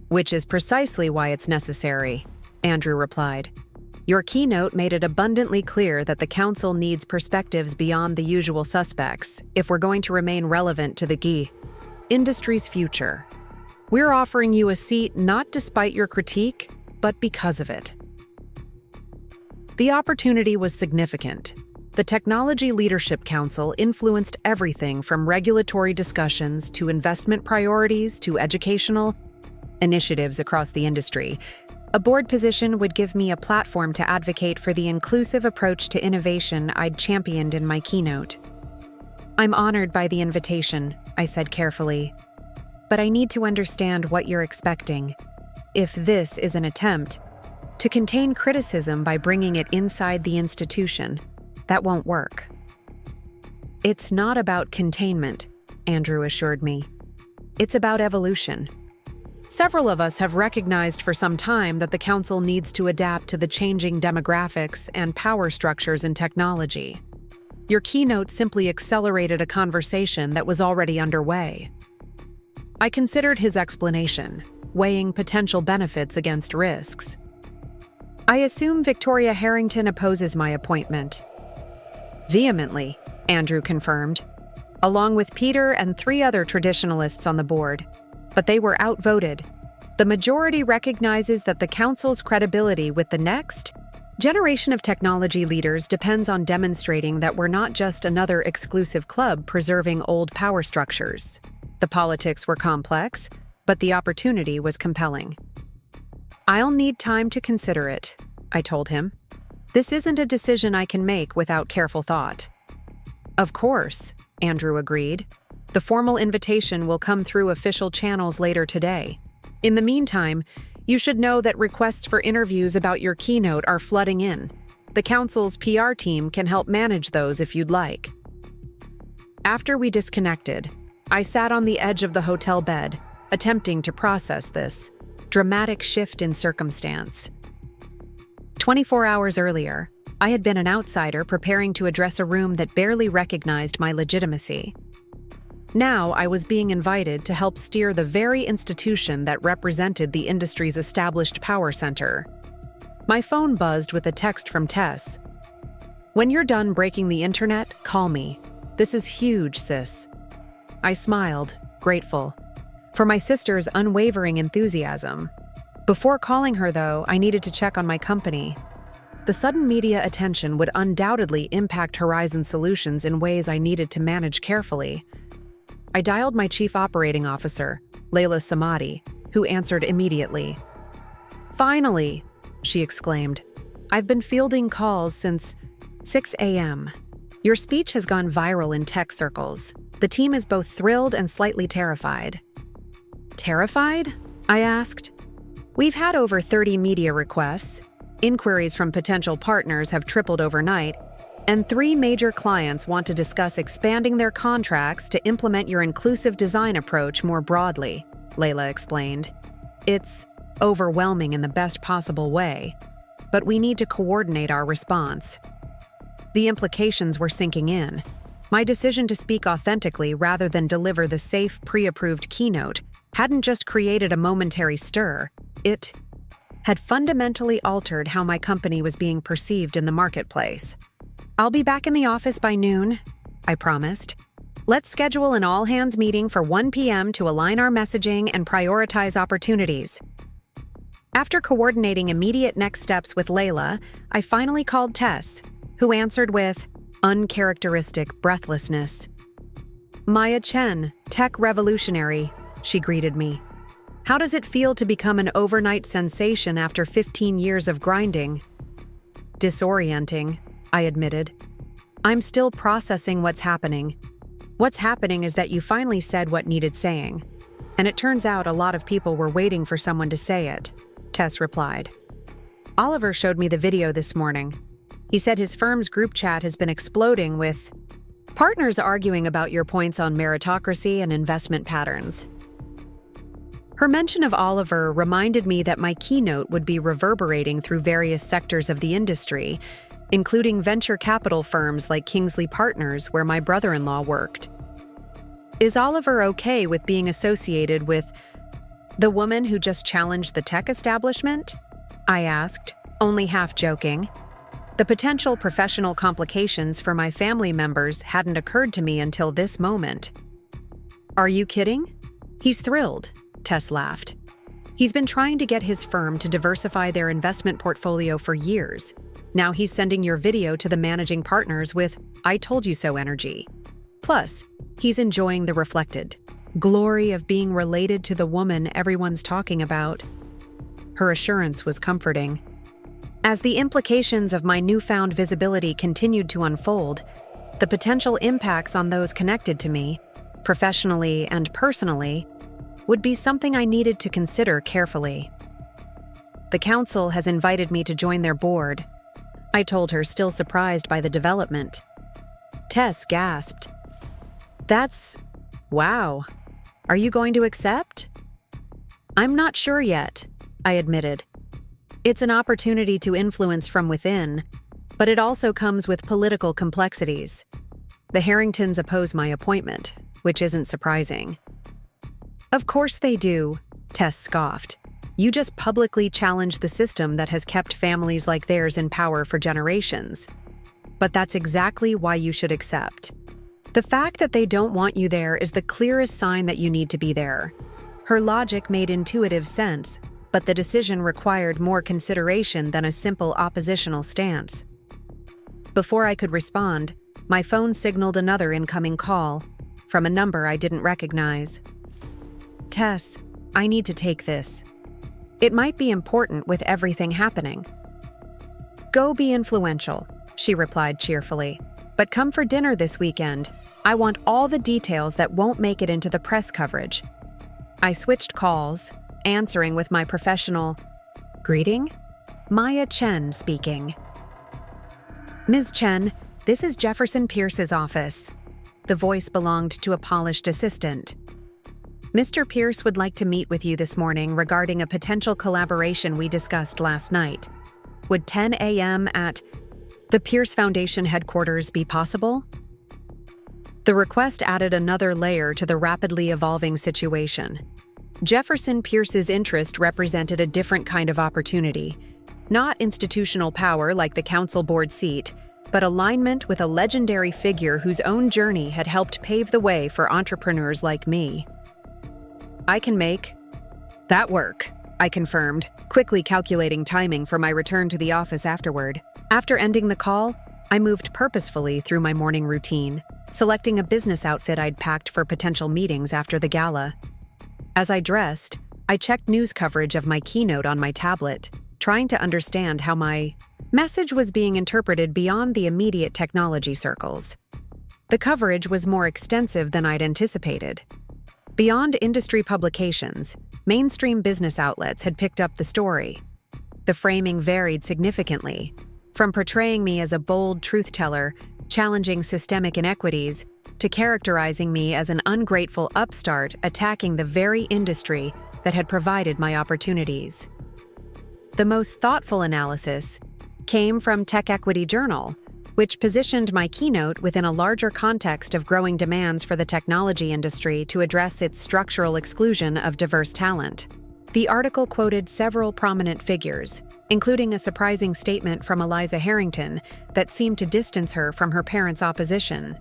Which is precisely why it's necessary, Andrew replied. Your keynote made it abundantly clear that the council needs perspectives beyond the usual suspects if we're going to remain relevant to the industry's future. We're offering you a seat not despite your critique, but because of it. The opportunity was significant. The Technology Leadership Council influenced everything from regulatory discussions to investment priorities to educational initiatives across the industry. A board position would give me a platform to advocate for the inclusive approach to innovation I'd championed in my keynote. I'm honored by the invitation, I said carefully. But I need to understand what you're expecting. If this is an attempt to contain criticism by bringing it inside the institution, that won't work. It's not about containment, Andrew assured me. It's about evolution. Several of us have recognized for some time that the council needs to adapt to the changing demographics and power structures in technology. Your keynote simply accelerated a conversation that was already underway. I considered his explanation, weighing potential benefits against risks. I assume Victoria Harrington opposes my appointment. Vehemently, Andrew confirmed, along with Peter and 3 other traditionalists on the board. But they were outvoted. The majority recognizes that the council's credibility with the next generation of technology leaders depends on demonstrating that we're not just another exclusive club preserving old power structures. The politics were complex, but the opportunity was compelling. I'll need time to consider it, I told him. This isn't a decision I can make without careful thought. Of course, Andrew agreed. The formal invitation will come through official channels later today. In the meantime, you should know that requests for interviews about your keynote are flooding in. The council's PR team can help manage those if you'd like. After we disconnected, I sat on the edge of the hotel bed, attempting to process this dramatic shift in circumstance. 24 hours earlier, I had been an outsider preparing to address a room that barely recognized my legitimacy. Now I was being invited to help steer the very institution that represented the industry's established power center. My phone buzzed with a text from Tess. "When you're done breaking the internet, call me. This is huge, sis." I smiled, grateful, for my sister's unwavering enthusiasm. Before calling her, though, I needed to check on my company. The sudden media attention would undoubtedly impact Horizon Solutions in ways I needed to manage carefully. I dialed my chief operating officer, Layla Samadi, who answered immediately. "Finally," she exclaimed. "I've been fielding calls since 6 a.m. Your speech has gone viral in tech circles. The team is both thrilled and slightly terrified." "Terrified?" I asked. "We've had over 30 media requests. Inquiries from potential partners have tripled overnight, and 3 major clients want to discuss expanding their contracts to implement your inclusive design approach more broadly," Layla explained. "It's overwhelming in the best possible way, but we need to coordinate our response." The implications were sinking in. My decision to speak authentically rather than deliver the safe, pre-approved keynote hadn't just created a momentary stir, it had fundamentally altered how my company was being perceived in the marketplace. "I'll be back in the office by noon," I promised. "Let's schedule an all-hands meeting for 1 p.m. to align our messaging and prioritize opportunities." After coordinating immediate next steps with Layla, I finally called Tess, who answered with uncharacteristic breathlessness. "Maya Chen, tech revolutionary," she greeted me. "How does it feel to become an overnight sensation after 15 years of grinding?" "Disorienting," I admitted. "I'm still processing what's happening. What's happening is that you finally said what needed saying. And it turns out a lot of people were waiting for someone to say it," Tess replied. "Oliver showed me the video this morning. He said his firm's group chat has been exploding with partners arguing about your points on meritocracy and investment patterns." Her mention of Oliver reminded me that my keynote would be reverberating through various sectors of the industry, including venture capital firms like Kingsley Partners, where my brother-in-law worked. "Is Oliver okay with being associated with the woman who just challenged the tech establishment?" I asked, only half joking. The potential professional complications for my family members hadn't occurred to me until this moment. "Are you kidding? He's thrilled," Tess laughed. "He's been trying to get his firm to diversify their investment portfolio for years. Now he's sending your video to the managing partners with 'I told you so' energy. Plus, he's enjoying the reflected glory of being related to the woman everyone's talking about." Her assurance was comforting. As the implications of my newfound visibility continued to unfold, the potential impacts on those connected to me, professionally and personally, would be something I needed to consider carefully. "The council has invited me to join their board," I told her, still surprised by the development. Tess gasped. Wow. Are you going to accept?" "I'm not sure yet," I admitted. "It's an opportunity to influence from within, but it also comes with political complexities. The Harringtons oppose my appointment, which isn't surprising." "Of course they do," Tess scoffed. "You just publicly challenged the system that has kept families like theirs in power for generations. But that's exactly why you should accept. The fact that they don't want you there is the clearest sign that you need to be there." Her logic made intuitive sense, but the decision required more consideration than a simple oppositional stance. Before I could respond, my phone signaled another incoming call, from a number I didn't recognize. "Tess, I need to take this. It might be important with everything happening." "Go be influential," she replied cheerfully. "But come for dinner this weekend. I want all the details that won't make it into the press coverage." I switched calls, answering with my professional greeting. "Maya Chen speaking." "Ms. Chen, this is Jefferson Pierce's office." The voice belonged to a polished assistant. "Mr. Pierce would like to meet with you this morning regarding a potential collaboration we discussed last night. Would 10 a.m. at the Pierce Foundation headquarters be possible?" The request added another layer to the rapidly evolving situation. Jefferson Pierce's interest represented a different kind of opportunity. Not institutional power like the council board seat, but alignment with a legendary figure whose own journey had helped pave the way for entrepreneurs like me. I can make that work, I confirmed, quickly calculating timing for my return to the office afterward. After ending the call, I moved purposefully through my morning routine, selecting a business outfit I'd packed for potential meetings after the gala. As I dressed, I checked news coverage of my keynote on my tablet, trying to understand how my message was being interpreted beyond the immediate technology circles. The coverage was more extensive than I'd anticipated. Beyond industry publications, mainstream business outlets had picked up the story. The framing varied significantly, from portraying me as a bold truth-teller, challenging systemic inequities, to characterizing me as an ungrateful upstart attacking the very industry that had provided my opportunities. The most thoughtful analysis came from Tech Equity Journal, which positioned my keynote within a larger context of growing demands for the technology industry to address its structural exclusion of diverse talent. The article quoted several prominent figures, including a surprising statement from Eliza Harrington that seemed to distance her from her parents' opposition.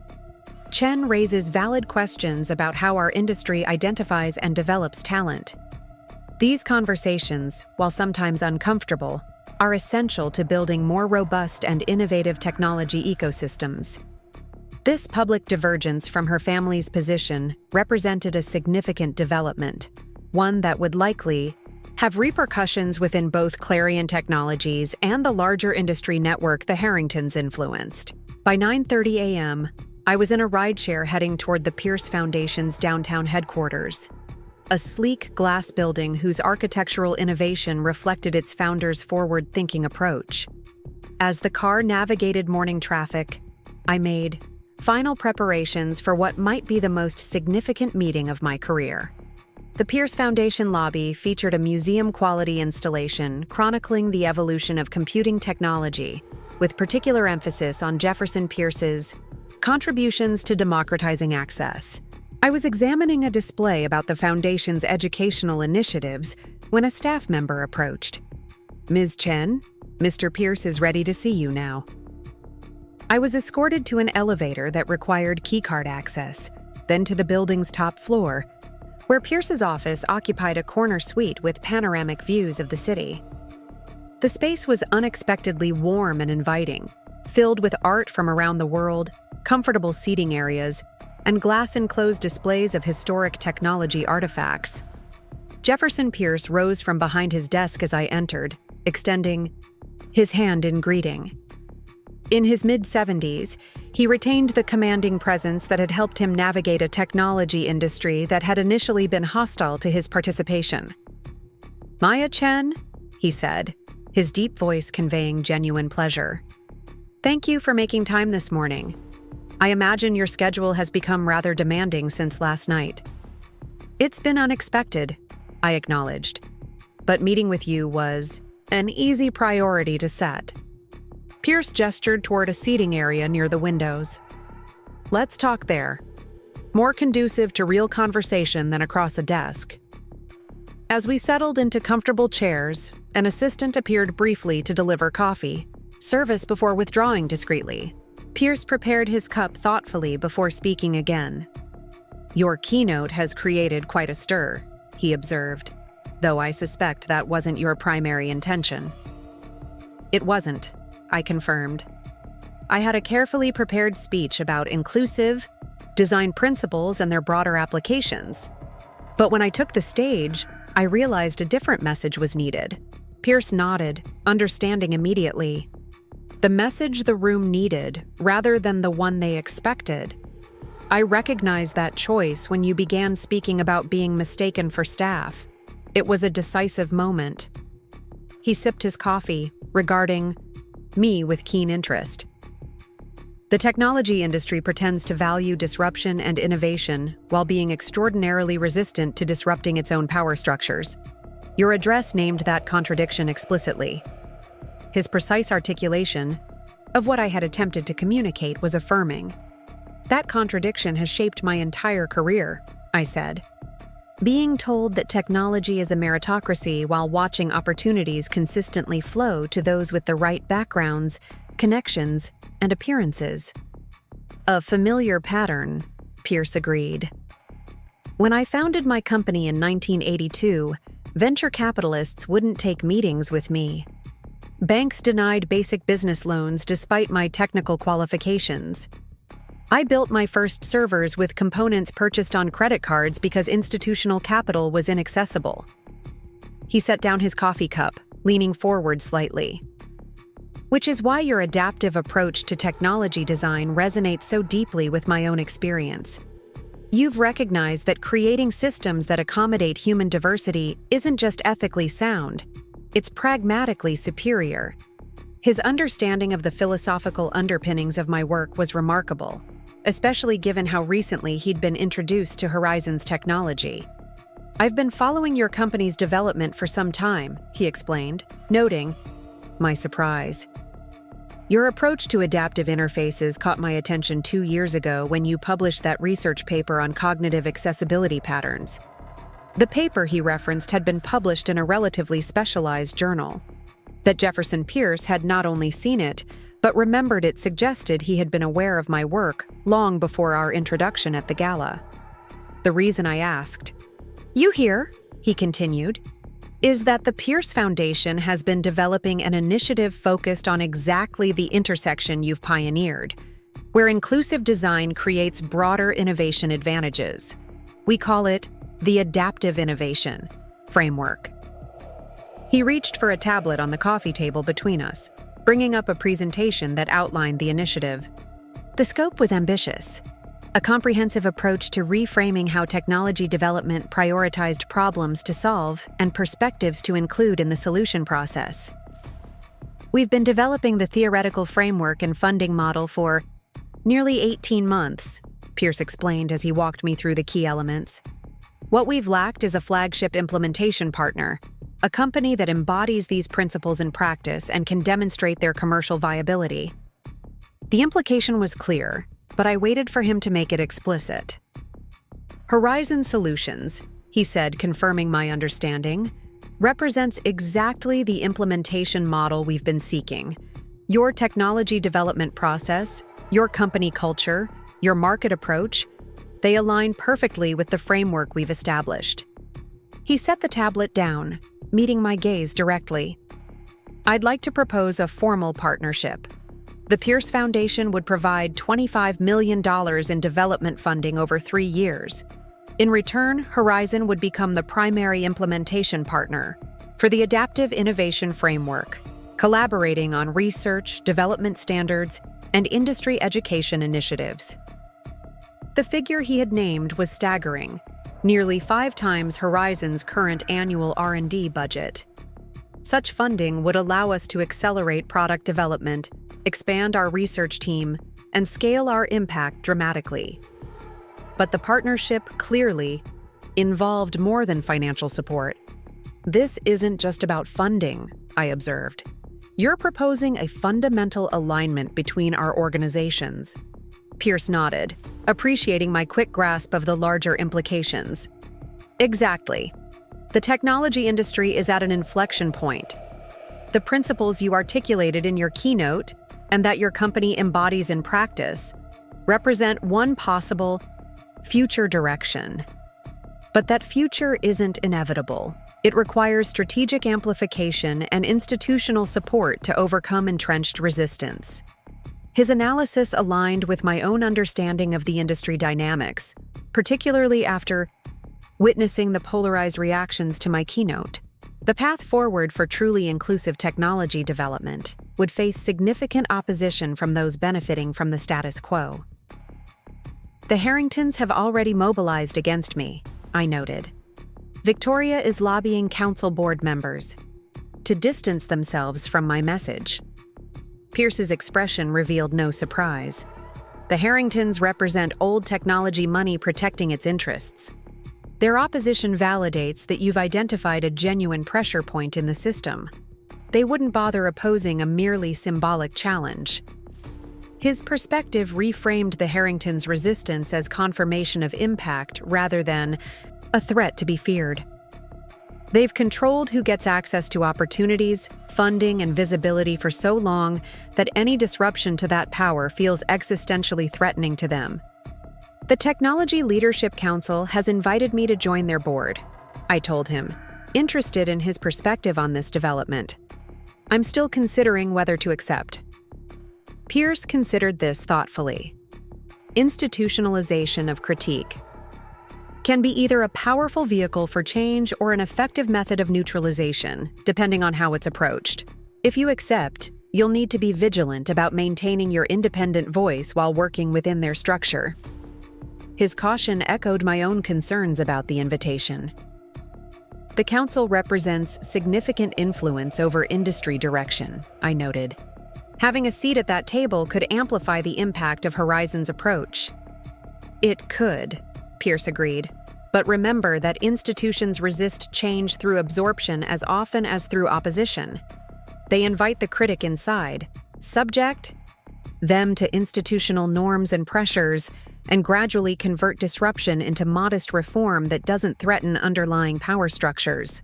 Chen raises valid questions about how our industry identifies and develops talent. These conversations, while sometimes uncomfortable, are essential to building more robust and innovative technology ecosystems. This public divergence from her family's position represented a significant development, one that would likely have repercussions within both Clarion Technologies and the larger industry network the Harringtons influenced. By 9:30 a.m., I was in a rideshare heading toward the Pierce Foundation's downtown headquarters, a sleek glass building whose architectural innovation reflected its founder's forward-thinking approach. As the car navigated morning traffic, I made final preparations for what might be the most significant meeting of my career. The Pierce Foundation lobby featured a museum-quality installation chronicling the evolution of computing technology, with particular emphasis on Jefferson Pierce's contributions to democratizing access. I was examining a display about the Foundation's educational initiatives when a staff member approached. "Ms. Chen, Mr. Pierce is ready to see you now." I was escorted to an elevator that required keycard access, then to the building's top floor, where Pierce's office occupied a corner suite with panoramic views of the city. The space was unexpectedly warm and inviting, filled with art from around the world, comfortable seating areas, and glass-enclosed displays of historic technology artifacts. Jefferson Pierce rose from behind his desk as I entered, extending his hand in greeting. In his mid-70s, he retained the commanding presence that had helped him navigate a technology industry that had initially been hostile to his participation. "Maya Chen," he said, his deep voice conveying genuine pleasure. "Thank you for making time this morning. I imagine your schedule has become rather demanding since last night." "It's been unexpected," I acknowledged, "but meeting with you was an easy priority to set." Pierce gestured toward a seating area near the windows. "Let's talk there. More conducive to real conversation than across a desk." As we settled into comfortable chairs, an assistant appeared briefly to deliver coffee, service before withdrawing discreetly. Pierce prepared his cup thoughtfully before speaking again. "Your keynote has created quite a stir," he observed, "though I suspect that wasn't your primary intention." "It wasn't," I confirmed. I had a carefully prepared speech about inclusive design principles and their broader applications. But when I took the stage, I realized a different message was needed. Pierce nodded, understanding immediately. The message the room needed, rather than the one they expected. I recognized that choice when you began speaking about being mistaken for staff. It was a decisive moment. He sipped his coffee, regarding me with keen interest. The technology industry pretends to value disruption and innovation while being extraordinarily resistant to disrupting its own power structures. Your address named that contradiction explicitly. His precise articulation of what I had attempted to communicate was affirming. That contradiction has shaped my entire career, I said. Being told that technology is a meritocracy while watching opportunities consistently flow to those with the right backgrounds, connections, and appearances. A familiar pattern, Pierce agreed. When I founded my company in 1982, venture capitalists wouldn't take meetings with me. Banks denied basic business loans despite my technical qualifications. I built my first servers with components purchased on credit cards because institutional capital was inaccessible. He set down his coffee cup, leaning forward slightly. Which is why your adaptive approach to technology design resonates so deeply with my own experience. You've recognized that creating systems that accommodate human diversity isn't just ethically sound, it's pragmatically superior. His understanding of the philosophical underpinnings of my work was remarkable, especially given how recently he'd been introduced to Horizon's technology. I've been following your company's development for some time, he explained, noting my surprise. Your approach to adaptive interfaces caught my attention 2 years ago when you published that research paper on cognitive accessibility patterns. The paper he referenced had been published in a relatively specialized journal. That Jefferson Pierce had not only seen it, but remembered it suggested he had been aware of my work long before our introduction at the Gala. The reason I asked, "You here?" he continued, is that the Pierce Foundation has been developing an initiative focused on exactly the intersection you've pioneered, where inclusive design creates broader innovation advantages. We call it the Adaptive Innovation Framework. He reached for a tablet on the coffee table between us, bringing up a presentation that outlined the initiative. The scope was ambitious. A comprehensive approach to reframing how technology development prioritized problems to solve and perspectives to include in the solution process. We've been developing the theoretical framework and funding model for nearly 18 months, Pierce explained as he walked me through the key elements. What we've lacked is a flagship implementation partner, a company that embodies these principles in practice and can demonstrate their commercial viability. The implication was clear, but I waited for him to make it explicit. Horizon Solutions, he said, confirming my understanding, represents exactly the implementation model we've been seeking. Your technology development process, your company culture, your market approach, they align perfectly with the framework we've established. He set the tablet down, meeting my gaze directly. I'd like to propose a formal partnership. The Pierce Foundation would provide $25 million in development funding over 3 years. In return, Horizon would become the primary implementation partner for the Adaptive Innovation Framework, collaborating on research, development standards, and industry education initiatives. The figure he had named was staggering, nearly 5 times Horizon's current annual R&D budget. Such funding would allow us to accelerate product development, expand our research team, and scale our impact dramatically. But the partnership clearly involved more than financial support. This isn't just about funding, I observed. You're proposing a fundamental alignment between our organizations. Pierce nodded, appreciating my quick grasp of the larger implications. Exactly. The technology industry is at an inflection point. The principles you articulated in your keynote and that your company embodies in practice represent one possible future direction. But that future isn't inevitable. It requires strategic amplification and institutional support to overcome entrenched resistance. His analysis aligned with my own understanding of the industry dynamics, particularly after witnessing the polarized reactions to my keynote. The path forward for truly inclusive technology development would face significant opposition from those benefiting from the status quo. The Harringtons have already mobilized against me, I noted. Victoria is lobbying council board members to distance themselves from my message. Pierce's expression revealed no surprise. The Harringtons represent old technology money protecting its interests. Their opposition validates that you've identified a genuine pressure point in the system. They wouldn't bother opposing a merely symbolic challenge. His perspective reframed the Harringtons' resistance as confirmation of impact rather than a threat to be feared. They've controlled who gets access to opportunities, funding, and visibility for so long that any disruption to that power feels existentially threatening to them. The Technology Leadership Council has invited me to join their board, I told him, interested in his perspective on this development. I'm still considering whether to accept. Pierce considered this thoughtfully. Institutionalization of critique can be either a powerful vehicle for change or an effective method of neutralization, depending on how it's approached. If you accept, you'll need to be vigilant about maintaining your independent voice while working within their structure. His caution echoed my own concerns about the invitation. The council represents significant influence over industry direction, I noted. Having a seat at that table could amplify the impact of Horizon's approach. It could, Pierce agreed. But remember that institutions resist change through absorption as often as through opposition. They invite the critic inside, subject them to institutional norms and pressures, and gradually convert disruption into modest reform that doesn't threaten underlying power structures.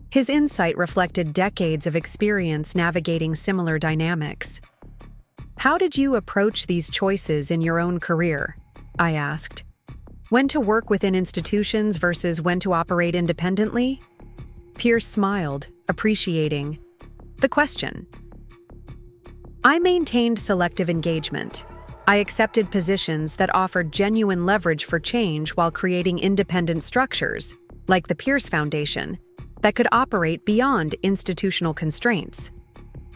His insight reflected decades of experience navigating similar dynamics. How did you approach these choices in your own career? I asked. When to work within institutions versus when to operate independently? Pierce smiled, appreciating the question. I maintained selective engagement. I accepted positions that offered genuine leverage for change while creating independent structures, like the Pierce Foundation, that could operate beyond institutional constraints.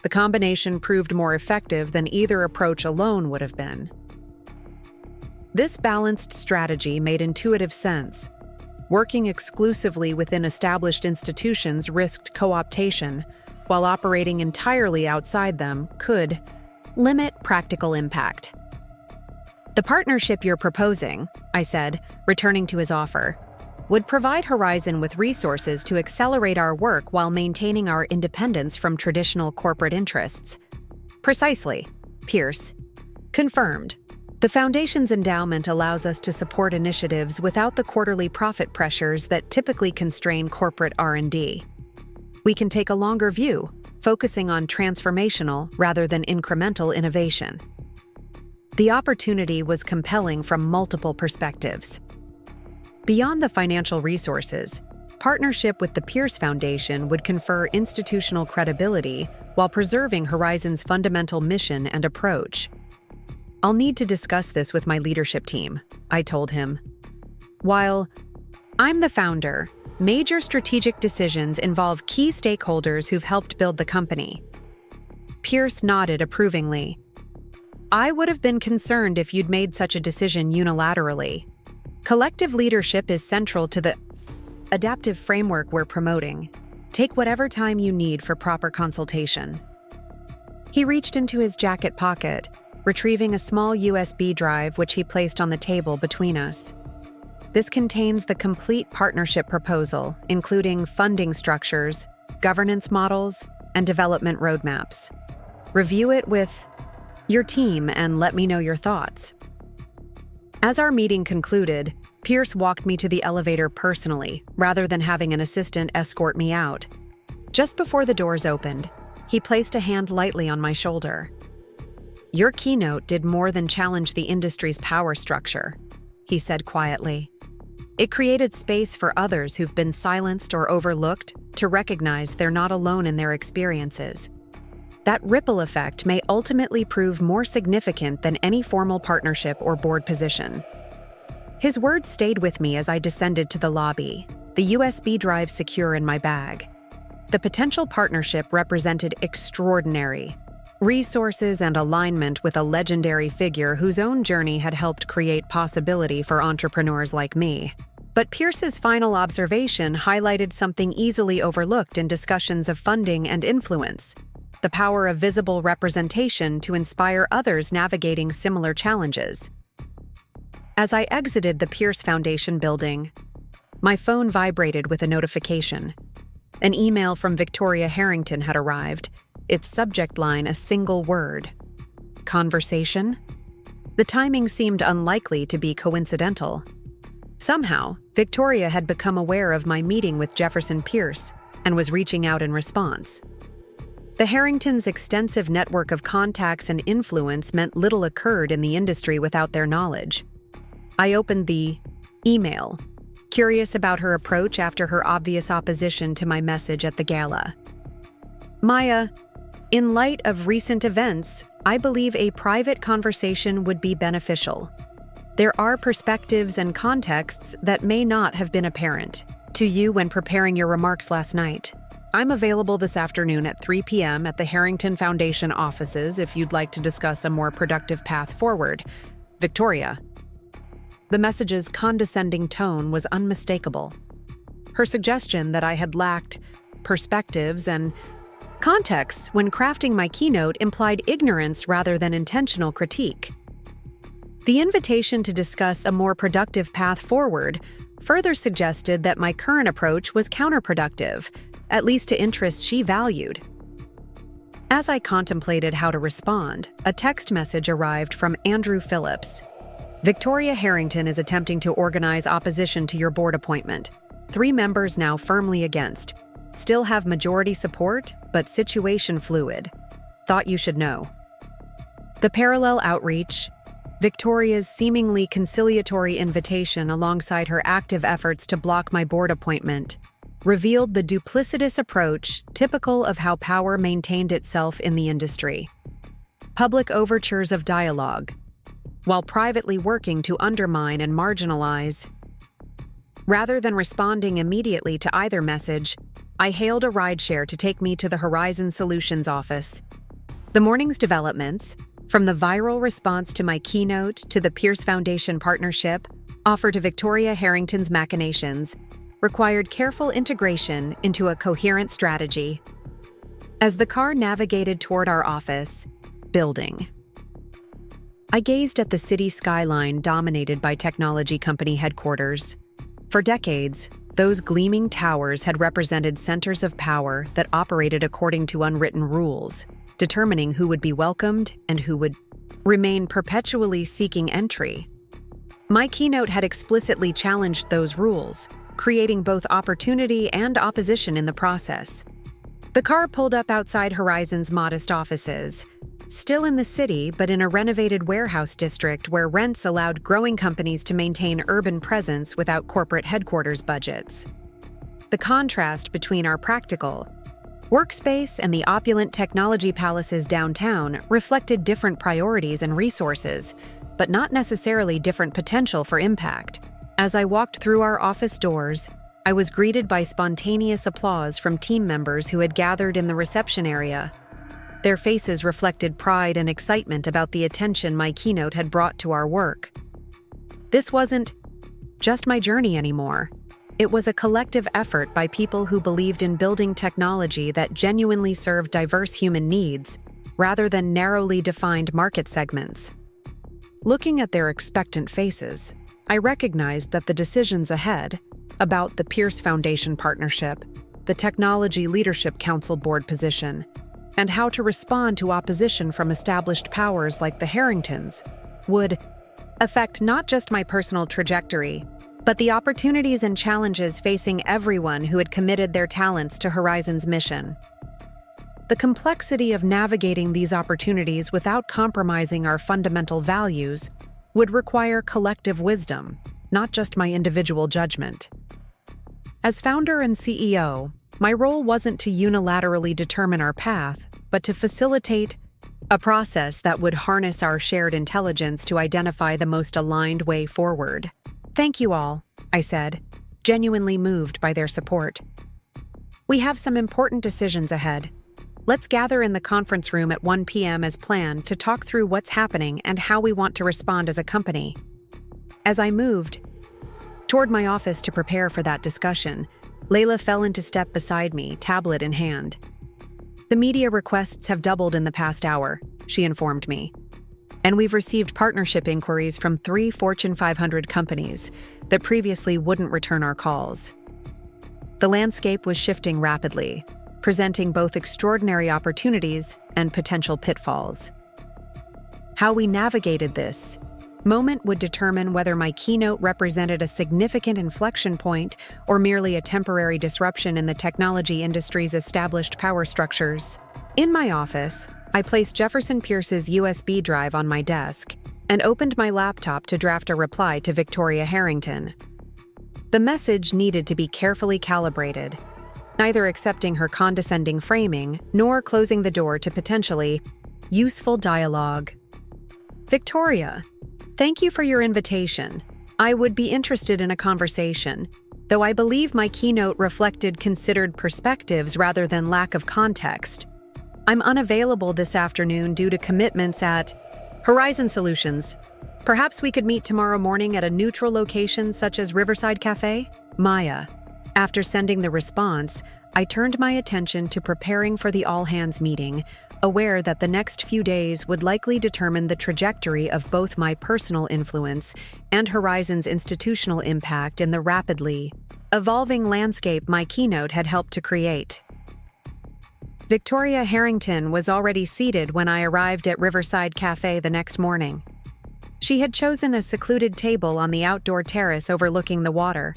The combination proved more effective than either approach alone would have been. This balanced strategy made intuitive sense. Working exclusively within established institutions risked co-optation, while operating entirely outside them could limit practical impact. The partnership you're proposing, I said, returning to his offer, would provide Horizon with resources to accelerate our work while maintaining our independence from traditional corporate interests. Precisely, Pierce confirmed. The Foundation's endowment allows us to support initiatives without the quarterly profit pressures that typically constrain corporate R&D. We can take a longer view, focusing on transformational rather than incremental innovation. The opportunity was compelling from multiple perspectives. Beyond the financial resources, partnership with the Pierce Foundation would confer institutional credibility while preserving Horizon's fundamental mission and approach. I'll need to discuss this with my leadership team, I told him. While I'm the founder, major strategic decisions involve key stakeholders who've helped build the company. Pierce nodded approvingly. I would have been concerned if you'd made such a decision unilaterally. Collective leadership is central to the adaptive framework we're promoting. Take whatever time you need for proper consultation. He reached into his jacket pocket, retrieving a small USB drive which he placed on the table between us. This contains the complete partnership proposal, including funding structures, governance models, and development roadmaps. Review it with your team and let me know your thoughts. As our meeting concluded, Pierce walked me to the elevator personally, rather than having an assistant escort me out. Just before the doors opened, he placed a hand lightly on my shoulder. Your keynote did more than challenge the industry's power structure, he said quietly. It created space for others who've been silenced or overlooked to recognize they're not alone in their experiences. That ripple effect may ultimately prove more significant than any formal partnership or board position. His words stayed with me as I descended to the lobby, the USB drive secure in my bag. The potential partnership represented extraordinary resources and alignment with a legendary figure whose own journey had helped create possibility for entrepreneurs like me. But Pierce's final observation highlighted something easily overlooked in discussions of funding and influence: the power of visible representation to inspire others navigating similar challenges. As I exited the Pierce Foundation building, my phone vibrated with a notification. An email from Victoria Harrington had arrived, its subject line a single word: conversation? The timing seemed unlikely to be coincidental. Somehow, Victoria had become aware of my meeting with Jefferson Pierce and was reaching out in response. The Harringtons' extensive network of contacts and influence meant little occurred in the industry without their knowledge. I opened the email, curious about her approach after her obvious opposition to my message at the gala. Maya, in light of recent events, I believe a private conversation would be beneficial. There are perspectives and contexts that may not have been apparent to you when preparing your remarks last night. I'm available this afternoon at 3 p.m. at the Harrington Foundation offices if you'd like to discuss a more productive path forward. Victoria. The message's condescending tone was unmistakable. Her suggestion that I had lacked perspectives and context when crafting my keynote implied ignorance rather than intentional critique. The invitation to discuss a more productive path forward further suggested that my current approach was counterproductive, at least to interests she valued. As I contemplated how to respond, a text message arrived from Andrew Phillips. Victoria Harrington is attempting to organize opposition to your board appointment. 3 members now firmly against. Still have majority support, but situation fluid. Thought you should know. The parallel outreach, Victoria's seemingly conciliatory invitation alongside her active efforts to block my board appointment, revealed the duplicitous approach typical of how power maintained itself in the industry. Public overtures of dialogue, while privately working to undermine and marginalize. Rather than responding immediately to either message, I hailed a rideshare to take me to the Horizon Solutions office. The morning's developments, from the viral response to my keynote to the Pierce Foundation partnership offered to Victoria Harrington's machinations, required careful integration into a coherent strategy. As the car navigated toward our office building, I gazed at the city skyline dominated by technology company headquarters. For decades, those gleaming towers had represented centers of power that operated according to unwritten rules, determining who would be welcomed and who would remain perpetually seeking entry. My keynote had explicitly challenged those rules, creating both opportunity and opposition in the process. The car pulled up outside Horizon's modest offices, still in the city but in a renovated warehouse district where rents allowed growing companies to maintain urban presence without corporate headquarters budgets. The contrast between our practical workspace and the opulent technology palaces downtown reflected different priorities and resources, but not necessarily different potential for impact. As I walked through our office doors, I was greeted by spontaneous applause from team members who had gathered in the reception area. Their faces reflected pride and excitement about the attention my keynote had brought to our work. This wasn't just my journey anymore. It was a collective effort by people who believed in building technology that genuinely served diverse human needs, rather than narrowly defined market segments. Looking at their expectant faces, I recognized that the decisions ahead, about the Pierce Foundation partnership, the Technology Leadership Council board position, and how to respond to opposition from established powers like the Harringtons, would affect not just my personal trajectory, but the opportunities and challenges facing everyone who had committed their talents to Horizon's mission. The complexity of navigating these opportunities without compromising our fundamental values would require collective wisdom, not just my individual judgment. As founder and CEO, my role wasn't to unilaterally determine our path, but to facilitate a process that would harness our shared intelligence to identify the most aligned way forward. Thank you all, I said, genuinely moved by their support. We have some important decisions ahead. Let's gather in the conference room at 1 p.m. as planned to talk through what's happening and how we want to respond as a company. As I moved toward my office to prepare for that discussion, Layla fell into step beside me, tablet in hand. The media requests have doubled in the past hour, she informed me. And we've received partnership inquiries from 3 Fortune 500 companies that previously wouldn't return our calls. The landscape was shifting rapidly, presenting both extraordinary opportunities and potential pitfalls. How we navigated this moment would determine whether my keynote represented a significant inflection point or merely a temporary disruption in the technology industry's established power structures. In my office, I placed Jefferson Pierce's USB drive on my desk and opened my laptop to draft a reply to Victoria Harrington. The message needed to be carefully calibrated, neither accepting her condescending framing nor closing the door to potentially useful dialogue. Victoria, thank you for your invitation. I would be interested in a conversation, though I believe my keynote reflected considered perspectives rather than lack of context. I'm unavailable this afternoon due to commitments at Horizon Solutions. Perhaps we could meet tomorrow morning at a neutral location such as Riverside Cafe? Maya. After sending the response, I turned my attention to preparing for the all-hands meeting, aware that the next few days would likely determine the trajectory of both my personal influence and Horizon's institutional impact in the rapidly evolving landscape my keynote had helped to create. Victoria Harrington was already seated when I arrived at Riverside Cafe the next morning. She had chosen a secluded table on the outdoor terrace overlooking the water,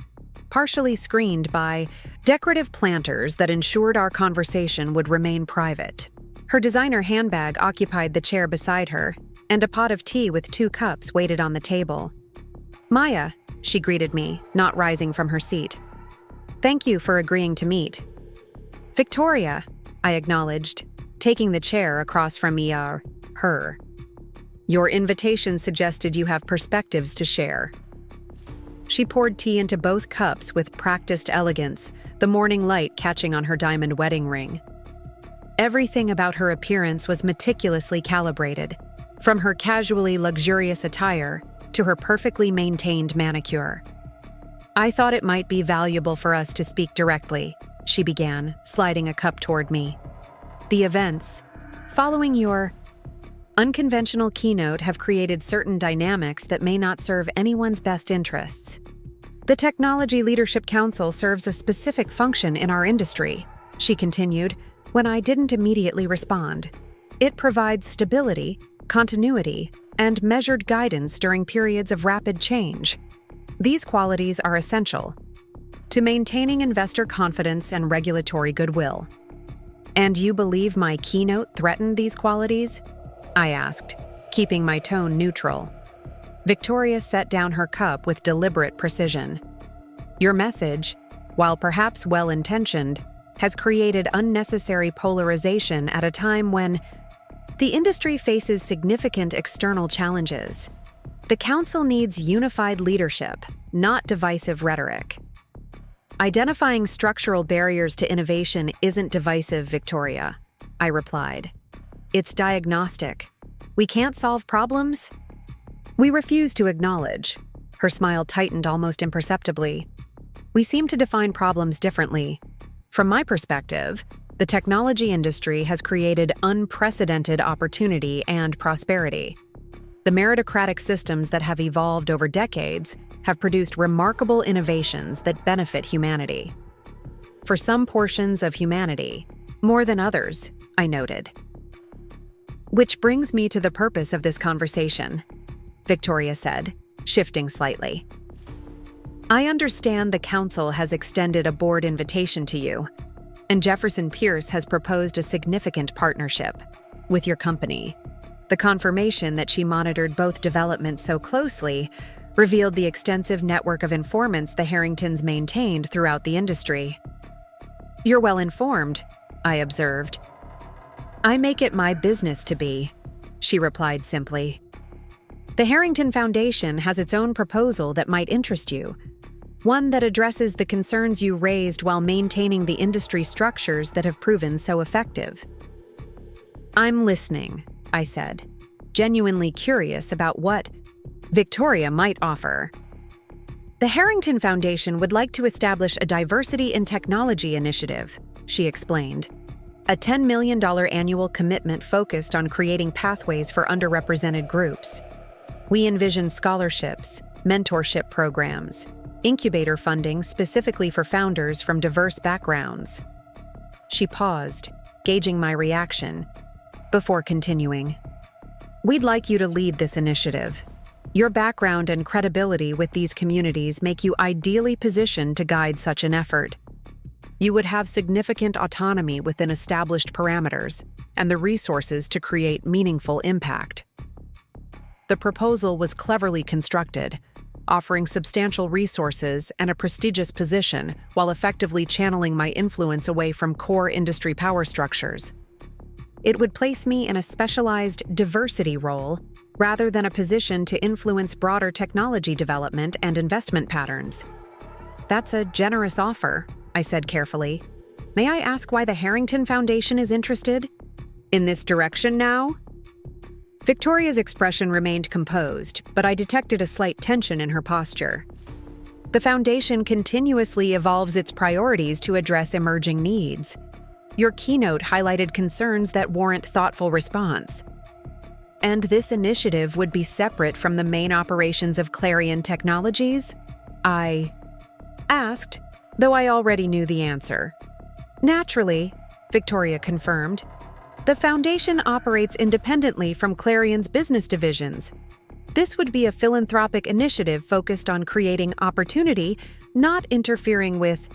partially screened by decorative planters that ensured our conversation would remain private. Her designer handbag occupied the chair beside her, and a pot of tea with 2 cups waited on the table. Maya, she greeted me, not rising from her seat. Thank you for agreeing to meet. Victoria, I acknowledged, taking the chair across from me, her. Your invitation suggested you have perspectives to share. She poured tea into both cups with practiced elegance, the morning light catching on her diamond wedding ring. Everything about her appearance was meticulously calibrated, from her casually luxurious attire to her perfectly maintained manicure. I thought it might be valuable for us to speak directly, she began, sliding a cup toward me. The events following your unconventional keynote have created certain dynamics that may not serve anyone's best interests. The Technology Leadership Council serves a specific function in our industry, she continued, when I didn't immediately respond. It provides stability, continuity, and measured guidance during periods of rapid change. These qualities are essential to maintaining investor confidence and regulatory goodwill. And you believe my keynote threatened these qualities? I asked, keeping my tone neutral. Victoria set down her cup with deliberate precision. Your message, while perhaps well-intentioned, has created unnecessary polarization at a time when the industry faces significant external challenges. The Council needs unified leadership, not divisive rhetoric. Identifying structural barriers to innovation isn't divisive, Victoria, I replied. It's diagnostic. We can't solve problems? We refuse to acknowledge. Her smile tightened almost imperceptibly. We seem to define problems differently. From my perspective, the technology industry has created unprecedented opportunity and prosperity. The meritocratic systems that have evolved over decades have produced remarkable innovations that benefit humanity. For some portions of humanity, more than others, I noted. Which brings me to the purpose of this conversation, Victoria said, shifting slightly. I understand the Council has extended a board invitation to you, and Jefferson Pierce has proposed a significant partnership with your company. The confirmation that she monitored both developments so closely revealed the extensive network of informants the Harringtons maintained throughout the industry. You're well informed, I observed. I make it my business to be, she replied simply. The Harrington Foundation has its own proposal that might interest you, one that addresses the concerns you raised while maintaining the industry structures that have proven so effective. I'm listening, I said, genuinely curious about what Victoria might offer. The Harrington Foundation would like to establish a diversity in technology initiative, she explained. A $10 million annual commitment focused on creating pathways for underrepresented groups. We envision scholarships, mentorship programs, incubator funding specifically for founders from diverse backgrounds. She paused, gauging my reaction, before continuing. We'd like you to lead this initiative. Your background and credibility with these communities make you ideally positioned to guide such an effort. You would have significant autonomy within established parameters and the resources to create meaningful impact. The proposal was cleverly constructed, offering substantial resources and a prestigious position while effectively channeling my influence away from core industry power structures. It would place me in a specialized diversity role rather than a position to influence broader technology development and investment patterns. That's a generous offer, I said carefully. May I ask why the Harrington Foundation is interested? In this direction now? Victoria's expression remained composed, but I detected a slight tension in her posture. The foundation continuously evolves its priorities to address emerging needs. Your keynote highlighted concerns that warrant thoughtful response. And this initiative would be separate from the main operations of Clarion Technologies? I asked, though I already knew the answer. Naturally, Victoria confirmed. The foundation operates independently from Clarion's business divisions. This would be a philanthropic initiative focused on creating opportunity, not interfering with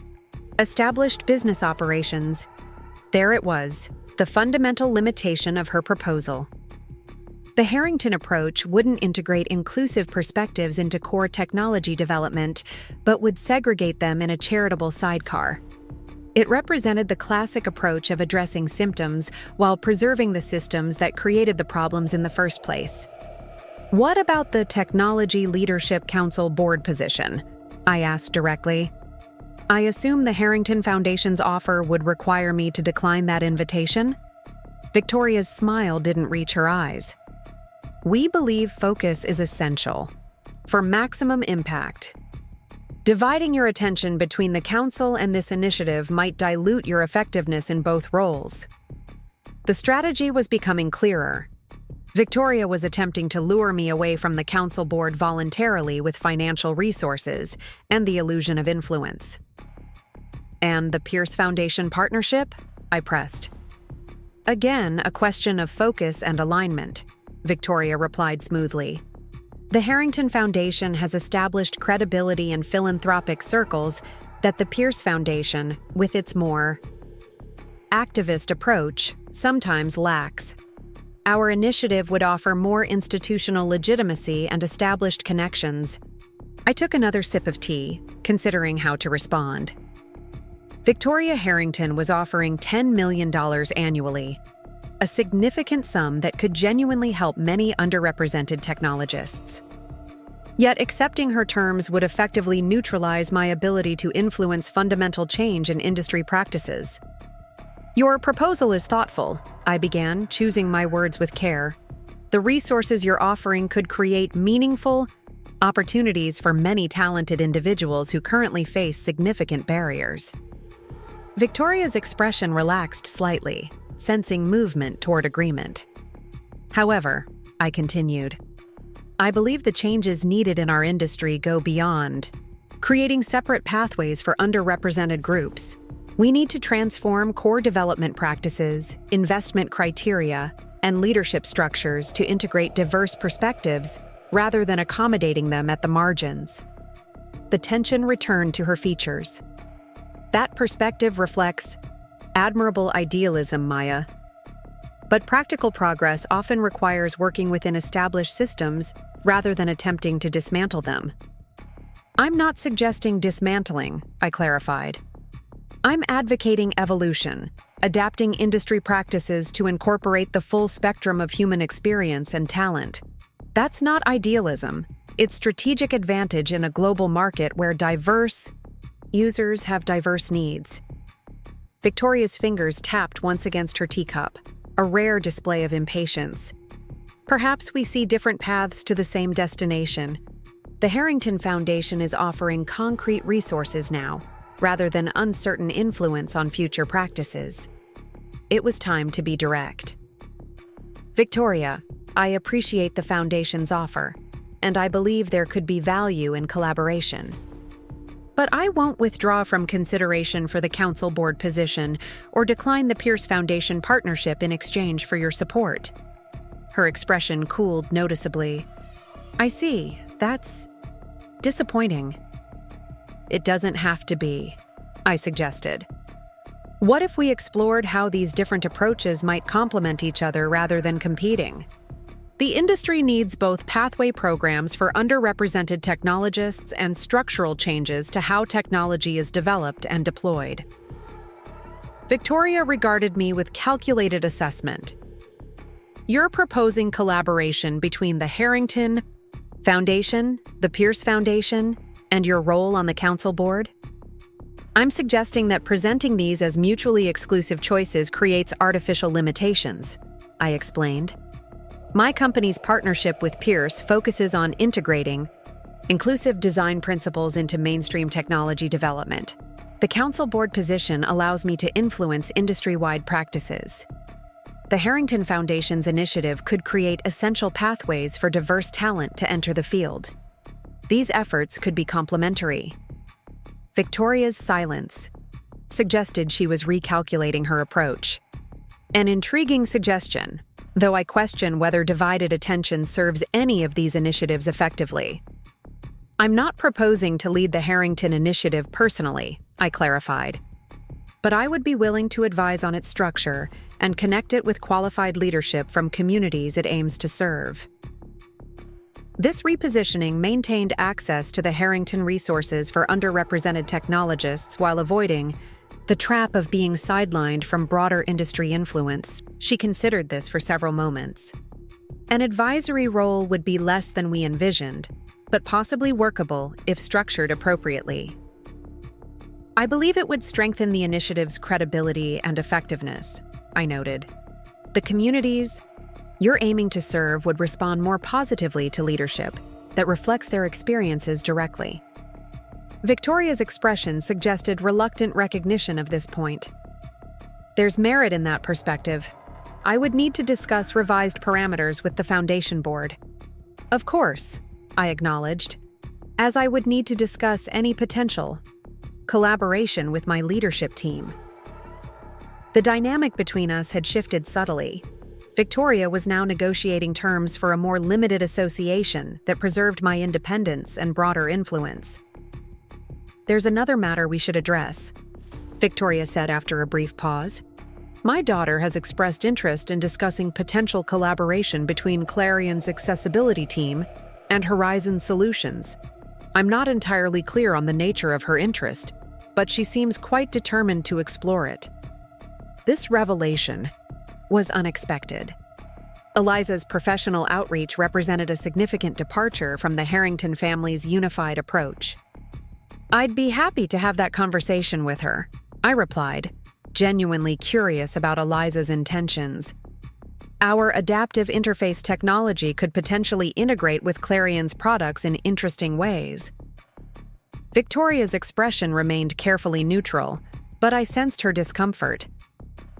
established business operations. There it was, the fundamental limitation of her proposal. The Harrington approach wouldn't integrate inclusive perspectives into core technology development, but would segregate them in a charitable sidecar. It represented the classic approach of addressing symptoms while preserving the systems that created the problems in the first place. What about the Technology Leadership Council board position? I asked directly. I assume the Harrington Foundation's offer would require me to decline that invitation? Victoria's smile didn't reach her eyes. We believe focus is essential for maximum impact. Dividing your attention between the council and this initiative might dilute your effectiveness in both roles. The strategy was becoming clearer. Victoria was attempting to lure me away from the council board voluntarily with financial resources and the illusion of influence. And the Pierce Foundation partnership? I pressed. Again, a question of focus and alignment, Victoria replied smoothly. The Harrington Foundation has established credibility in philanthropic circles that the Pierce Foundation, with its more activist approach, sometimes lacks. Our initiative would offer more institutional legitimacy and established connections. I took another sip of tea, considering how to respond. Victoria Harrington was offering $10 million annually, a significant sum that could genuinely help many underrepresented technologists. Yet accepting her terms would effectively neutralize my ability to influence fundamental change in industry practices. Your proposal is thoughtful, I began, choosing my words with care. The resources you're offering could create meaningful opportunities for many talented individuals who currently face significant barriers. Victoria's expression relaxed slightly, sensing movement toward agreement. However, I continued, I believe the changes needed in our industry go beyond creating separate pathways for underrepresented groups. We need to transform core development practices, investment criteria, and leadership structures to integrate diverse perspectives rather than accommodating them at the margins. The tension returned to her features. That perspective reflects admirable idealism, Maya. But practical progress often requires working within established systems rather than attempting to dismantle them. I'm not suggesting dismantling, I clarified. I'm advocating evolution, adapting industry practices to incorporate the full spectrum of human experience and talent. That's not idealism. It's strategic advantage in a global market where diverse users have diverse needs. Victoria's fingers tapped once against her teacup, a rare display of impatience. Perhaps we see different paths to the same destination. The Harrington Foundation is offering concrete resources now, rather than uncertain influence on future practices. It was time to be direct. Victoria, I appreciate the Foundation's offer, and I believe there could be value in collaboration. But I won't withdraw from consideration for the council board position or decline the Pierce Foundation partnership in exchange for your support. Her expression cooled noticeably. I see. That's disappointing. It doesn't have to be, I suggested. What if we explored how these different approaches might complement each other rather than competing? The industry needs both pathway programs for underrepresented technologists and structural changes to how technology is developed and deployed. Victoria regarded me with calculated assessment. You're proposing collaboration between the Harrington Foundation, the Pierce Foundation, and your role on the council board? I'm suggesting that presenting these as mutually exclusive choices creates artificial limitations, I explained. My company's partnership with Pierce focuses on integrating inclusive design principles into mainstream technology development. The council board position allows me to influence industry-wide practices. The Harrington Foundation's initiative could create essential pathways for diverse talent to enter the field. These efforts could be complementary. Victoria's silence suggested she was recalculating her approach. An intriguing suggestion, though I question whether divided attention serves any of these initiatives effectively. I'm not proposing to lead the Harrington Initiative personally, I clarified, but I would be willing to advise on its structure and connect it with qualified leadership from communities it aims to serve. This repositioning maintained access to the Harrington resources for underrepresented technologists while avoiding the trap of being sidelined from broader industry influence. She considered this for several moments. An advisory role would be less than we envisioned, but possibly workable if structured appropriately. I believe it would strengthen the initiative's credibility and effectiveness, I noted. The communities you're aiming to serve would respond more positively to leadership that reflects their experiences directly. Victoria's expression suggested reluctant recognition of this point. There's merit in that perspective. I would need to discuss revised parameters with the foundation board. Of course, I acknowledged, as I would need to discuss any potential collaboration with my leadership team. The dynamic between us had shifted subtly. Victoria was now negotiating terms for a more limited association that preserved my independence and broader influence. There's another matter we should address, Victoria said after a brief pause. My daughter has expressed interest in discussing potential collaboration between Clarion's accessibility team and Horizon Solutions. I'm not entirely clear on the nature of her interest, but she seems quite determined to explore it. This revelation was unexpected. Eliza's professional outreach represented a significant departure from the Harrington family's unified approach. I'd be happy to have that conversation with her, I replied, genuinely curious about Eliza's intentions. Our adaptive interface technology could potentially integrate with Clarion's products in interesting ways. Victoria's expression remained carefully neutral, but I sensed her discomfort.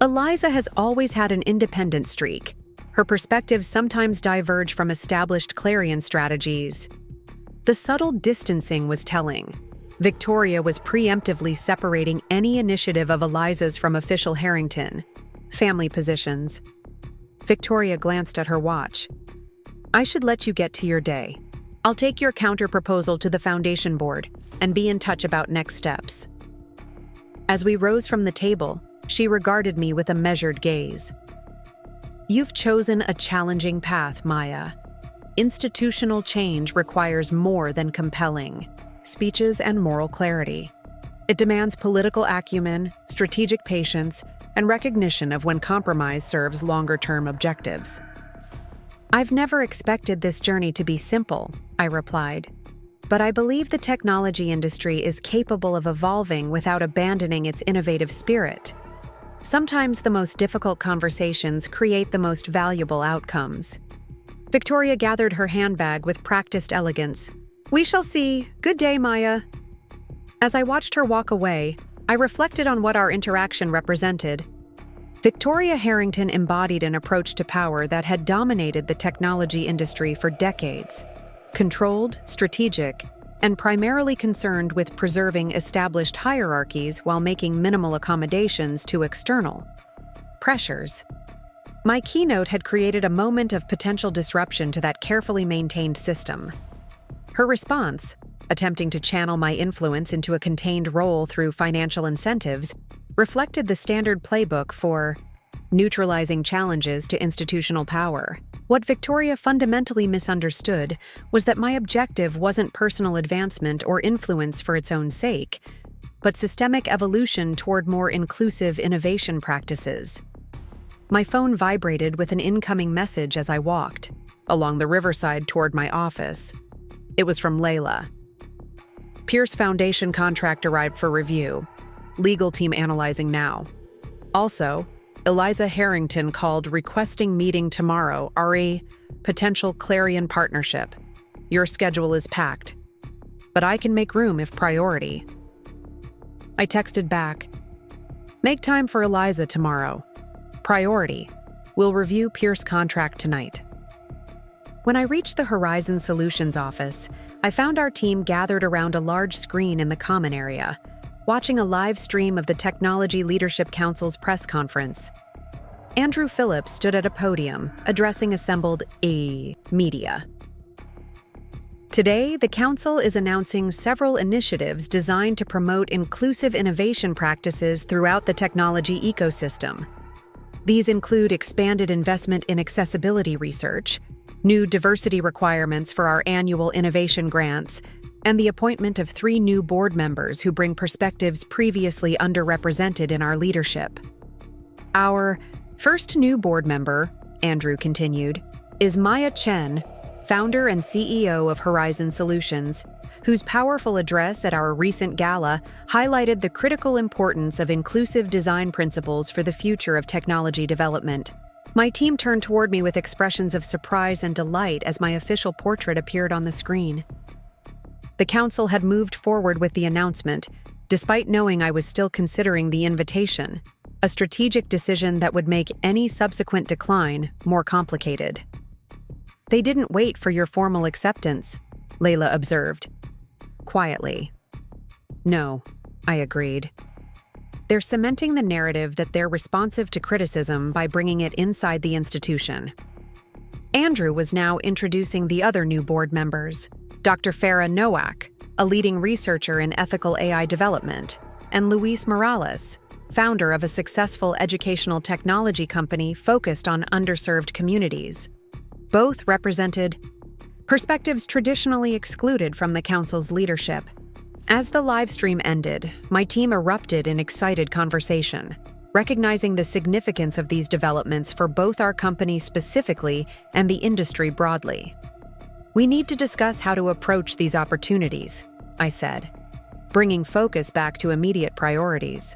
Eliza has always had an independent streak. Her perspectives sometimes diverge from established Clarion strategies. The subtle distancing was telling. Victoria was preemptively separating any initiative of Eliza's from official Harrington family positions. Victoria glanced at her watch. I should let you get to your day. I'll take your counter-proposal to the foundation board and be in touch about next steps. As we rose from the table, she regarded me with a measured gaze. You've chosen a challenging path, Maya. Institutional change requires more than compelling speeches and moral clarity. It demands political acumen, strategic patience, and recognition of when compromise serves longer-term objectives. I've never expected this journey to be simple, I replied, but I believe the technology industry is capable of evolving without abandoning its innovative spirit. Sometimes the most difficult conversations create the most valuable outcomes. Victoria gathered her handbag with practiced elegance. We shall see. Good day, Maya. As I watched her walk away, I reflected on what our interaction represented. Victoria Harrington embodied an approach to power that had dominated the technology industry for decades. Controlled, strategic, and primarily concerned with preserving established hierarchies while making minimal accommodations to external pressures. My keynote had created a moment of potential disruption to that carefully maintained system. Her response, attempting to channel my influence into a contained role through financial incentives, reflected the standard playbook for neutralizing challenges to institutional power. What Victoria fundamentally misunderstood was that my objective wasn't personal advancement or influence for its own sake, but systemic evolution toward more inclusive innovation practices. My phone vibrated with an incoming message as I walked along the riverside toward my office. It was from Layla. Pierce Foundation contract arrived for review. Legal team analyzing now. Also, Eliza Harrington called requesting meeting tomorrow, RE, potential Clarion partnership. Your schedule is packed, but I can make room if priority. I texted back, make time for Eliza tomorrow. Priority. We'll review Pierce contract tonight. When I reached the Horizon Solutions office, I found our team gathered around a large screen in the common area, watching a live stream of the Technology Leadership Council's press conference. Andrew Phillips stood at a podium, addressing assembled media. Today, the Council is announcing several initiatives designed to promote inclusive innovation practices throughout the technology ecosystem. These include expanded investment in accessibility research, new diversity requirements for our annual innovation grants, and the appointment of 3 new board members who bring perspectives previously underrepresented in our leadership. Our first new board member, Andrew continued, is Maya Chen, founder and CEO of Horizon Solutions, whose powerful address at our recent gala highlighted the critical importance of inclusive design principles for the future of technology development. My team turned toward me with expressions of surprise and delight as my official portrait appeared on the screen. The council had moved forward with the announcement, despite knowing I was still considering the invitation, a strategic decision that would make any subsequent decline more complicated. They didn't wait for your formal acceptance, Layla observed, quietly. No, I agreed. They're cementing the narrative that they're responsive to criticism by bringing it inside the institution. Andrew was now introducing the other new board members, Dr. Farah Nowak, a leading researcher in ethical AI development, and Luis Morales, founder of a successful educational technology company focused on underserved communities. Both represented perspectives traditionally excluded from the council's leadership. As the live stream ended, my team erupted in excited conversation, recognizing the significance of these developments for both our company specifically and the industry broadly. We need to discuss how to approach these opportunities, I said, bringing focus back to immediate priorities.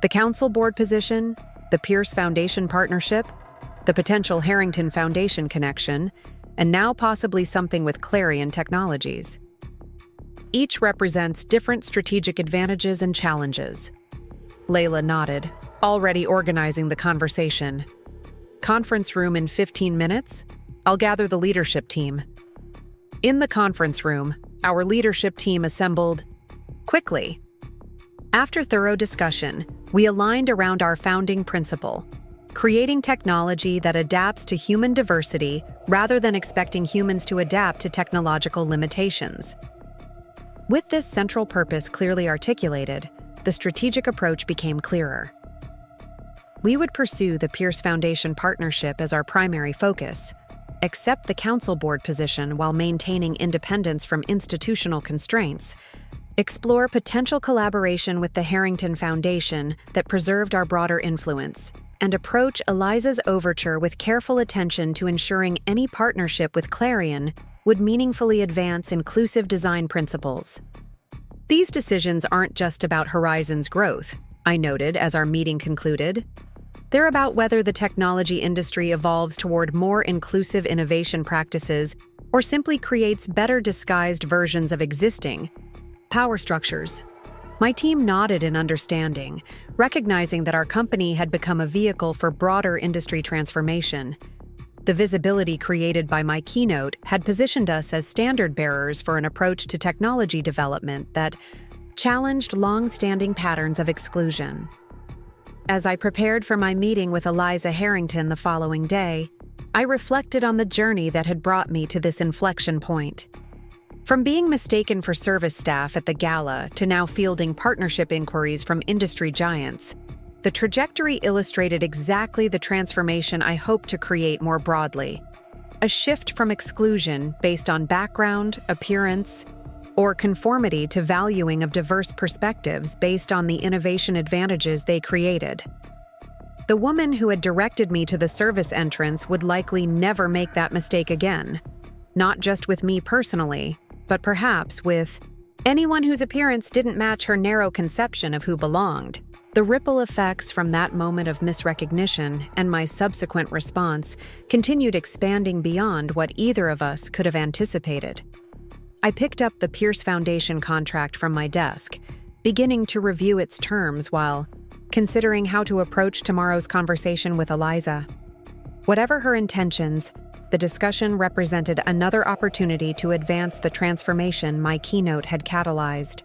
The council board position, the Pierce Foundation partnership, the potential Harrington Foundation connection, and now possibly something with Clarion Technologies. Each represents different strategic advantages and challenges. Layla nodded, already organizing the conversation. Conference room in 15 minutes? I'll gather the leadership team. In the conference room, our leadership team assembled quickly. After thorough discussion, we aligned around our founding principle, creating technology that adapts to human diversity rather than expecting humans to adapt to technological limitations. With this central purpose clearly articulated, the strategic approach became clearer. We would pursue the Pierce Foundation partnership as our primary focus, accept the council board position while maintaining independence from institutional constraints, explore potential collaboration with the Harrington Foundation that preserved our broader influence, and approach Eliza's overture with careful attention to ensuring any partnership with Clarion would meaningfully advance inclusive design principles. These decisions aren't just about Horizon's growth, I noted as our meeting concluded. They're about whether the technology industry evolves toward more inclusive innovation practices or simply creates better disguised versions of existing power structures. My team nodded in understanding, recognizing that our company had become a vehicle for broader industry transformation. The visibility created by my keynote had positioned us as standard bearers for an approach to technology development that challenged long-standing patterns of exclusion. As I prepared for my meeting with Eliza Harrington the following day, I reflected on the journey that had brought me to this inflection point. From being mistaken for service staff at the Gala to now fielding partnership inquiries from industry giants, the trajectory illustrated exactly the transformation I hope to create more broadly. A shift from exclusion based on background, appearance, or conformity to valuing of diverse perspectives based on the innovation advantages they created. The woman who had directed me to the service entrance would likely never make that mistake again, not just with me personally, but perhaps with anyone whose appearance didn't match her narrow conception of who belonged. The ripple effects from that moment of misrecognition and my subsequent response continued expanding beyond what either of us could have anticipated. I picked up the Pierce Foundation contract from my desk, beginning to review its terms while considering how to approach tomorrow's conversation with Eliza. Whatever her intentions, the discussion represented another opportunity to advance the transformation my keynote had catalyzed.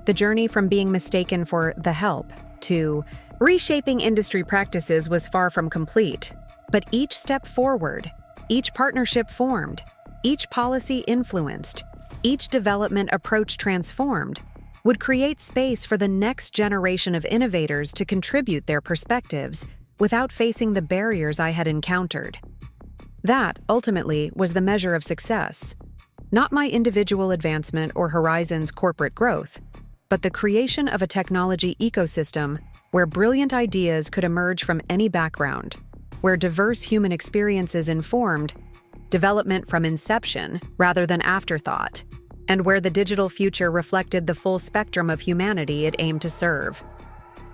The journey from being mistaken for the help to reshaping industry practices was far from complete, but each step forward, each partnership formed, each policy influenced, each development approach transformed, would create space for the next generation of innovators to contribute their perspectives without facing the barriers I had encountered. That, ultimately, was the measure of success, not my individual advancement or Horizon's corporate growth, but the creation of a technology ecosystem where brilliant ideas could emerge from any background, where diverse human experiences informed development from inception rather than afterthought, and where the digital future reflected the full spectrum of humanity it aimed to serve.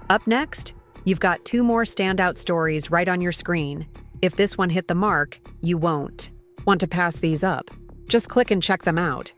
Up next, you've got 2 more standout stories right on your screen. If this one hit the mark, you won't want to pass these up. Just click and check them out.